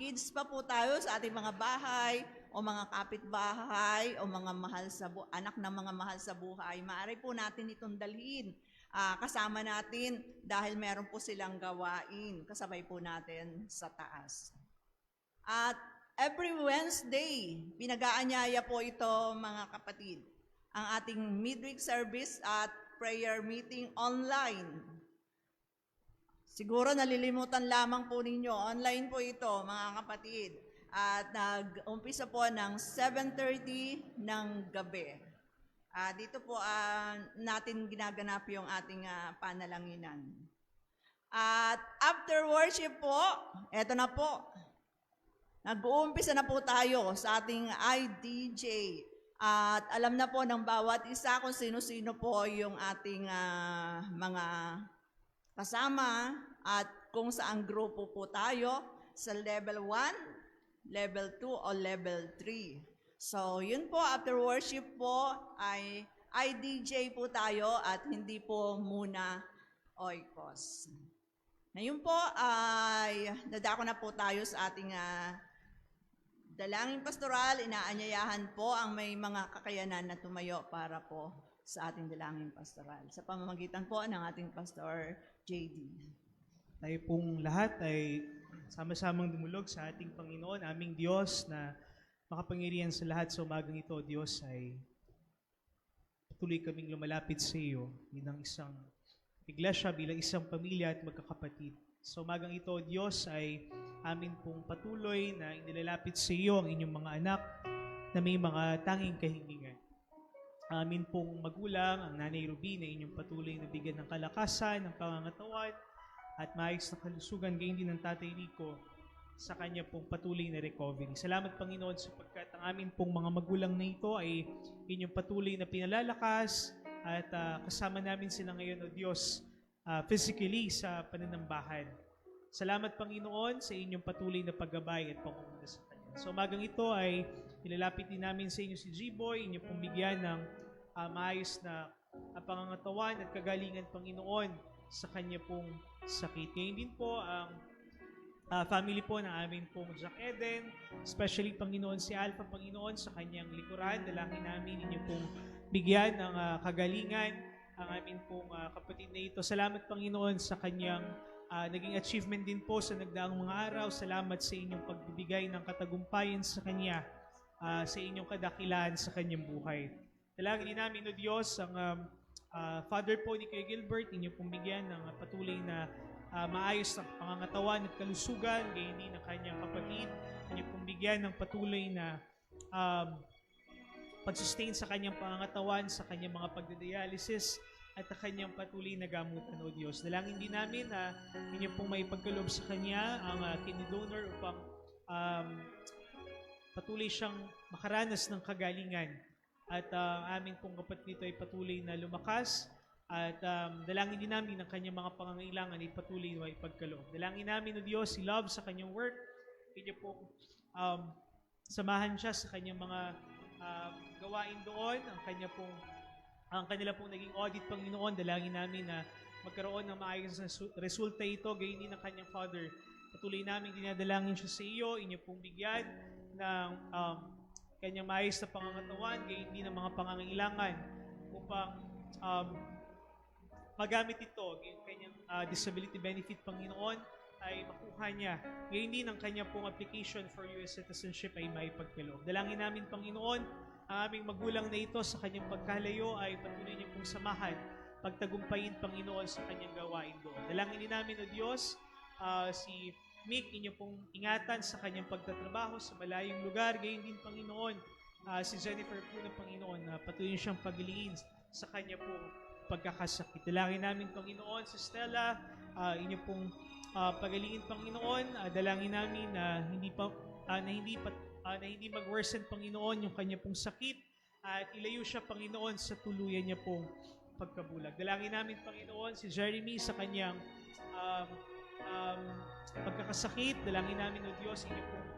kids pa po tayo sa ating mga bahay o mga kapitbahay o mga anak ng mga mahal sa buhay, maaari po natin itong dalhin kasama natin dahil meron po silang gawain kasabay po natin sa taas. At every Wednesday, pinag-aanyaya po ito mga kapatid, ang ating midweek service at prayer meeting online. Siguro nalilimutan lamang po ninyo. Online po ito, mga kapatid. At nag-umpisa po ng 7:30 ng gabi. Dito po natin ginaganap yung ating panalanginan. At after worship po, eto na po. Nag-uumpisa na po tayo sa ating IDJ. At alam na po ng bawat isa kung sino-sino po yung ating mga kasama at kung saang grupo po tayo sa level 1, level 2 o level 3. So yun po, after worship po ay IDJ po tayo at hindi po muna oikos. Ngayon po ay nadako na po tayo sa ating dalangin pastoral. Inaanyayahan po ang may mga kakayanan na tumayo para po sa ating dalangin pastoral. Sa pamamagitan po ng ating Pastor JD. Tayo pong lahat ay sama-samang dumulog sa ating Panginoon, aming Diyos na makapangyarihan sa lahat sa umagang ito. Diyos, ay patuloy kaming lumalapit sa iyo bilang isang iglesia, bilang isang pamilya at magkakapatid. Sa umagang ito, Diyos, ay amin pong patuloy na inilalapit sa iyo ang inyong mga anak na may mga tanging kahilingan. Amin pong magulang, ang Nanay Ruby, na inyong patuloy na bigyan ng kalakasan, ng pangangatawan, at maayos na kalusugan, gayon din ng Tatay Rico sa kanya pong patuloy na recovery. Salamat, Panginoon, sapagkat ang amin pong mga magulang na ito ay inyong patuloy na pinalalakas at kasama namin sila ngayon, O Diyos, physically sa pananambahan. Salamat, Panginoon, sa inyong patuloy na paggabay at pangunguna sa kanya. So umagang ito ay ilalapit din namin sa inyo si G-Boy, inyo pong bigyan ng maayos na pangangatawan at kagalingan, Panginoon, sa kanya pong sakit. Ngayon din po ang family po ng amin pong Jack Eden, especially, Panginoon, si Alpha, Panginoon, sa kanyang likuran. Dalangin namin inyo pong bigyan ng kagalingan ang amin pong kapatid na ito. Salamat, Panginoon, sa kanyang naging achievement din po sa nagdaang mga araw. Salamat sa inyong pagbibigay ng katagumpayan sa kanya, sa inyong kadakilaan sa kanyang buhay. Dalangin din namin, O Diyos, ang Father po ni Kuya Gilbert, inyo pong bigyan ng patuloy na maayos na pangangatawan at kalusugan, gayon din ng kanyang kapatid. Inyo pong bigyan ng patuloy na pag-sustain sa kanyang pangangatawan, sa kanyang mga pagdadialysis, at ang kanyang patuloy na gamutan, O Diyos. Dalangin din namin na inyo pong may pagkaloob sa kanya ang kidney donor upang patuloy siyang makaranas ng kagalingan. At amin pong kapatid nito ay patuloy na lumakas. At dalangin din namin ang kanyang mga pangangailangan ay patuloy na ipagkaloob. Dalangin namin, O Diyos, si Love sa kanyang work. Inyo pong samahan siya sa kanyang mga gawain doon. Ang kanila pong naging audit, Panginoon, dalangin namin na magkaroon ng maayos na resulta ito. Gayon din ang kanyang father. Patuloy namin dinadalangin siya sa iyo. Inyo pong bigyan ng kanyang maayos na pangangatawan, gayon din ang mga pangangailangan upang magamit ito, yung kanyang disability benefit, Panginoon, ay makuha niya. Ngayon din ang kanyang pong application for US citizenship ay maipagkaloob. Dalangin namin, Panginoon, ang aming magulang na ito sa kanyang pagkalayo ay patuloy niya pong samahan, pagtagumpayin, Panginoon, sa kanyang gawain doon. Dalangin din namin, O Diyos, si Mick, inyo pong ingatan sa kanyang pagtatrabaho sa malayong lugar. Gayon din, Panginoon, si Jennifer po ng Panginoon, patuloy niyo siyang pagiliin sa kanya pong pagkakasakit. Dalangin namin, Panginoon, si Stella, inyo pong pagalingin, Panginoon. Dalangin namin na hindi mag-worsen, Panginoon, yung kanya pong sakit at ilayo siya, Panginoon, sa tuluyan niya pong pagkabulag. Dalangin namin, Panginoon, si Jeremy sa kanyang pagkakasakit. Dalangin namin, O Diyos, inyo pong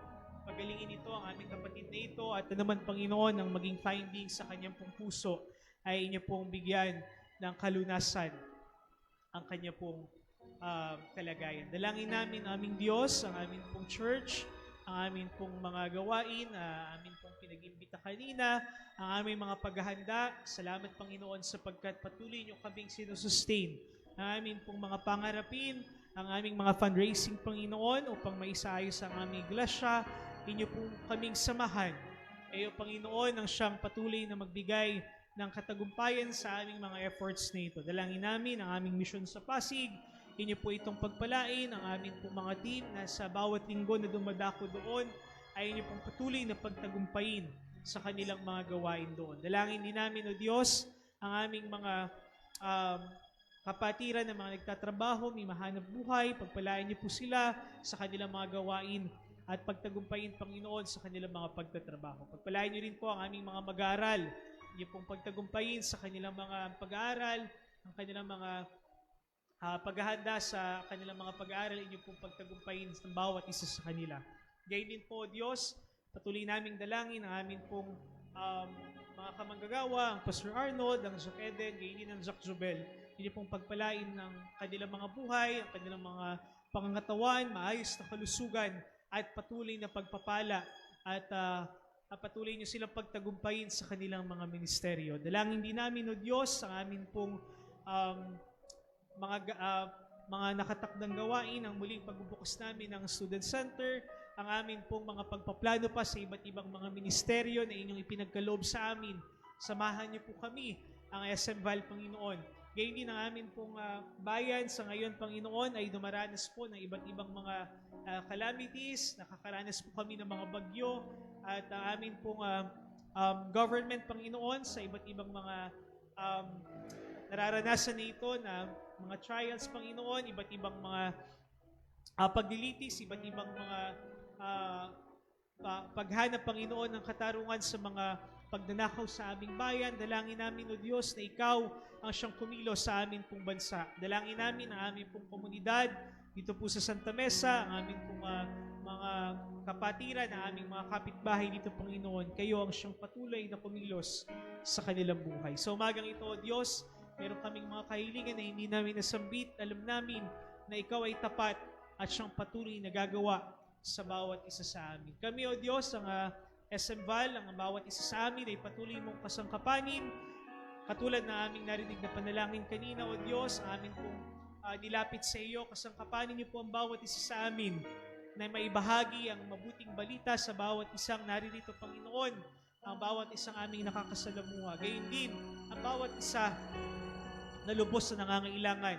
pagalingin ito, ang aming kapatid na ito, at naman, Panginoon, ang maging findings sa kanyang pong puso ay inyo pong bigyan ng kalunasan ang kanya pong kalagayan. Dalangin namin, aming Diyos, ang aming pong church, ang aming pong mga gawain, aming pong pinag-imbita kanina, ang aming mga paghahanda. Salamat, Panginoon, sapagkat patuloy niyo kaming sinusustain. Ang aming pong mga pangarapin, ang aming mga fundraising, Panginoon, upang maisaayos ang aming iglesia, inyo pong kaming samahan. Kayo, Panginoon, ang siyang patuloy na magbigay ng katagumpayan sa aming mga efforts na ito. Dalangin namin ang aming misyon sa Pasig. Inyo po itong pagpalain, ang aming po mga team na sa bawat linggo na dumadako doon ay inyo pong patuloy na pagtagumpayin sa kanilang mga gawain doon. Dalangin din namin, O Diyos, ang aming mga kapatiran ng mga nagtatrabaho, may mahanap buhay, pagpalain niyo po sila sa kanilang mga gawain at pagtagumpayin, Panginoon, sa kanilang mga pagtatrabaho. Pagpalain niyo rin po ang aming mga mag-aaral, inyo pong pagtagumpayin sa kanilang mga pag-aaral, ang kanilang mga paghahanda sa kanilang mga pag-aaral, inyo pong pagtagumpayin ng bawat isa sa kanila. Gayon din po, Diyos, patuloy naming dalangin ang amin pong mga kamanggagawa, ang Pastor Arnold, ang Jack Eden, gayon din ang Jack Jubel. Inyo pong pagpalain ng kanilang mga buhay, ang kanilang mga pangangatawan, maayos na kalusugan, at patuloy na pagpapala, at patuloy niyo silang pagtagumpayin sa kanilang mga ministeryo. Dalangin din namin, O Diyos, ang amin pong mga nakatakdang gawain, ang muling pagbubukas namin ng Student Center, ang amin pong mga pagpaplano pa sa iba't ibang mga ministeryo na inyong ipinagkaloob sa amin. Samahan niyo po kami, ang SM Val, Panginoon. Gayon din ang amin pong bayan sa ngayon, Panginoon, ay dumaranas po ng iba't ibang mga calamities. Nakakaranas po kami ng mga bagyo at ang amin pong government, Panginoon, sa iba't ibang mga nararanasan nito na mga trials, Panginoon, iba't ibang mga paglilitis, iba't ibang mga paghanap, Panginoon, ng katarungan sa mga pagnanakaw sa aming bayan. Dalangin namin, O Diyos, na Ikaw ang siyang kumilos sa amin pong bansa. Dalangin namin ang aming pong komunidad dito po sa Santa Mesa, ang aming pong mga kapatiran, ang aming mga kapitbahay dito, Panginoon. Kayo ang siyang patuloy na kumilos sa kanilang buhay. Sa umagang ito, O Diyos, meron kaming mga kahilingan na hindi namin nasambit. Alam namin na Ikaw ay tapat at siyang patuloy na gagawa sa bawat isa sa amin. Kami, O Diyos, ang SM Val, ang bawat isa sa amin ay patuloy mong kasangkapanin. Katulad na aming narinig na panalangin kanina, O Diyos, ang amin pong nilapit sa iyo, kasangkapanin niyo po ang bawat isa sa amin na maibahagi ang mabuting balita sa bawat isang naririto, Panginoon, ang bawat isang aming nakakasalamuha. Gayon din, ang bawat isa na lubos na nangangailangan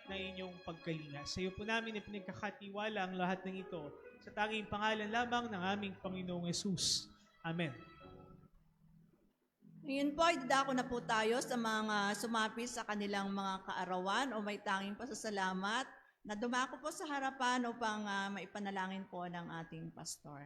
na inyong pagkalinga. Sa iyo po namin pinagkakatiwala ang lahat ng ito sa tanging pangalan lamang ng aming Panginoong Yesus. Amen. Ngayon po, idadako na po tayo sa mga sumapi sa kanilang mga kaarawan o may tanging pasasalamat na dumako po sa harapan upang maipanalangin po ng ating pastor.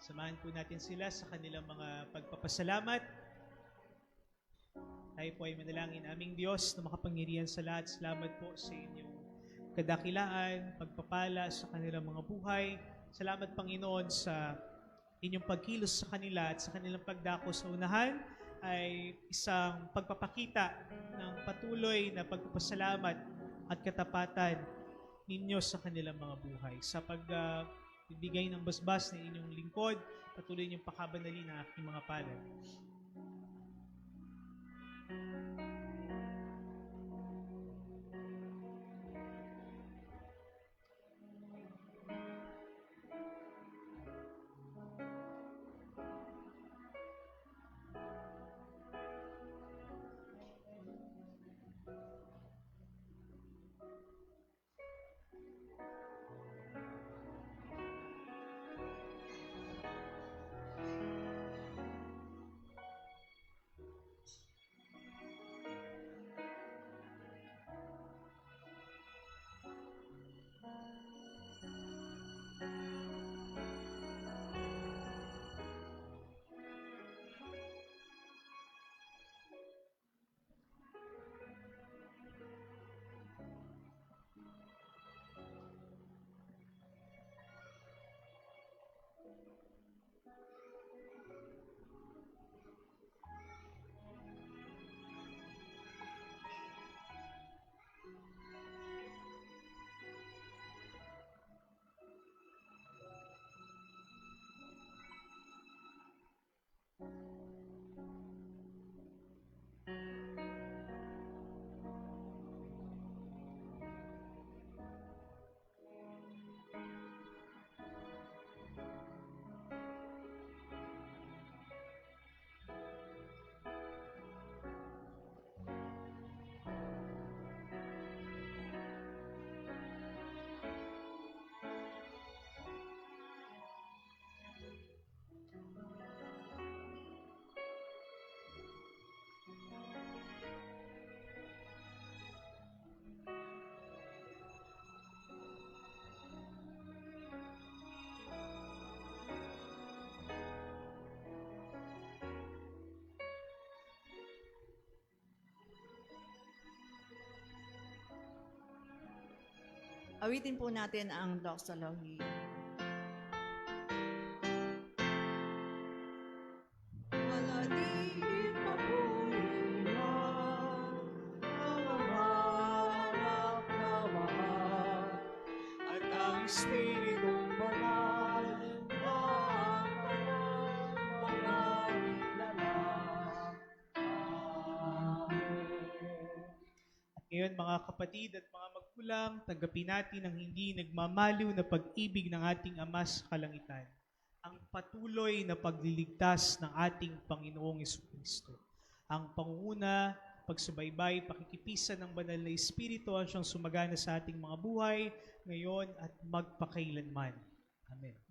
Samahan po natin sila sa kanilang mga pagpapasalamat. Tayo po ay manalangin. Aming Diyos na makapangyarihan sa lahat, salamat po sa inyong kadakilaan, pagpapala sa kanilang mga buhay. Salamat, Panginoon, sa inyong pagkilos sa kanila at sa kanilang pagdako sa unahan ay isang pagpapakita ng patuloy na pagpapasalamat at katapatan ninyo sa kanilang mga buhay. Sa pagbigay ng basbas ng inyong lingkod, patuloy niyong pakabanali ng aking mga palad. Awitin po natin ang doxology. Alati papuri na ang hanap na Espiritong Banal, Ngayon mga kapatid at mga magkulang, tanggapin natin ang hindi nagmamaliw na pag-ibig ng ating Ama sa kalangitan, ang patuloy na pagliligtas ng ating Panginoong Jesucristo. Ang pangunguna, pagsubaybay, pakikipisan ng banal na Espiritu ang siyang sumagana sa ating mga buhay, ngayon at magpakailanman. Amen.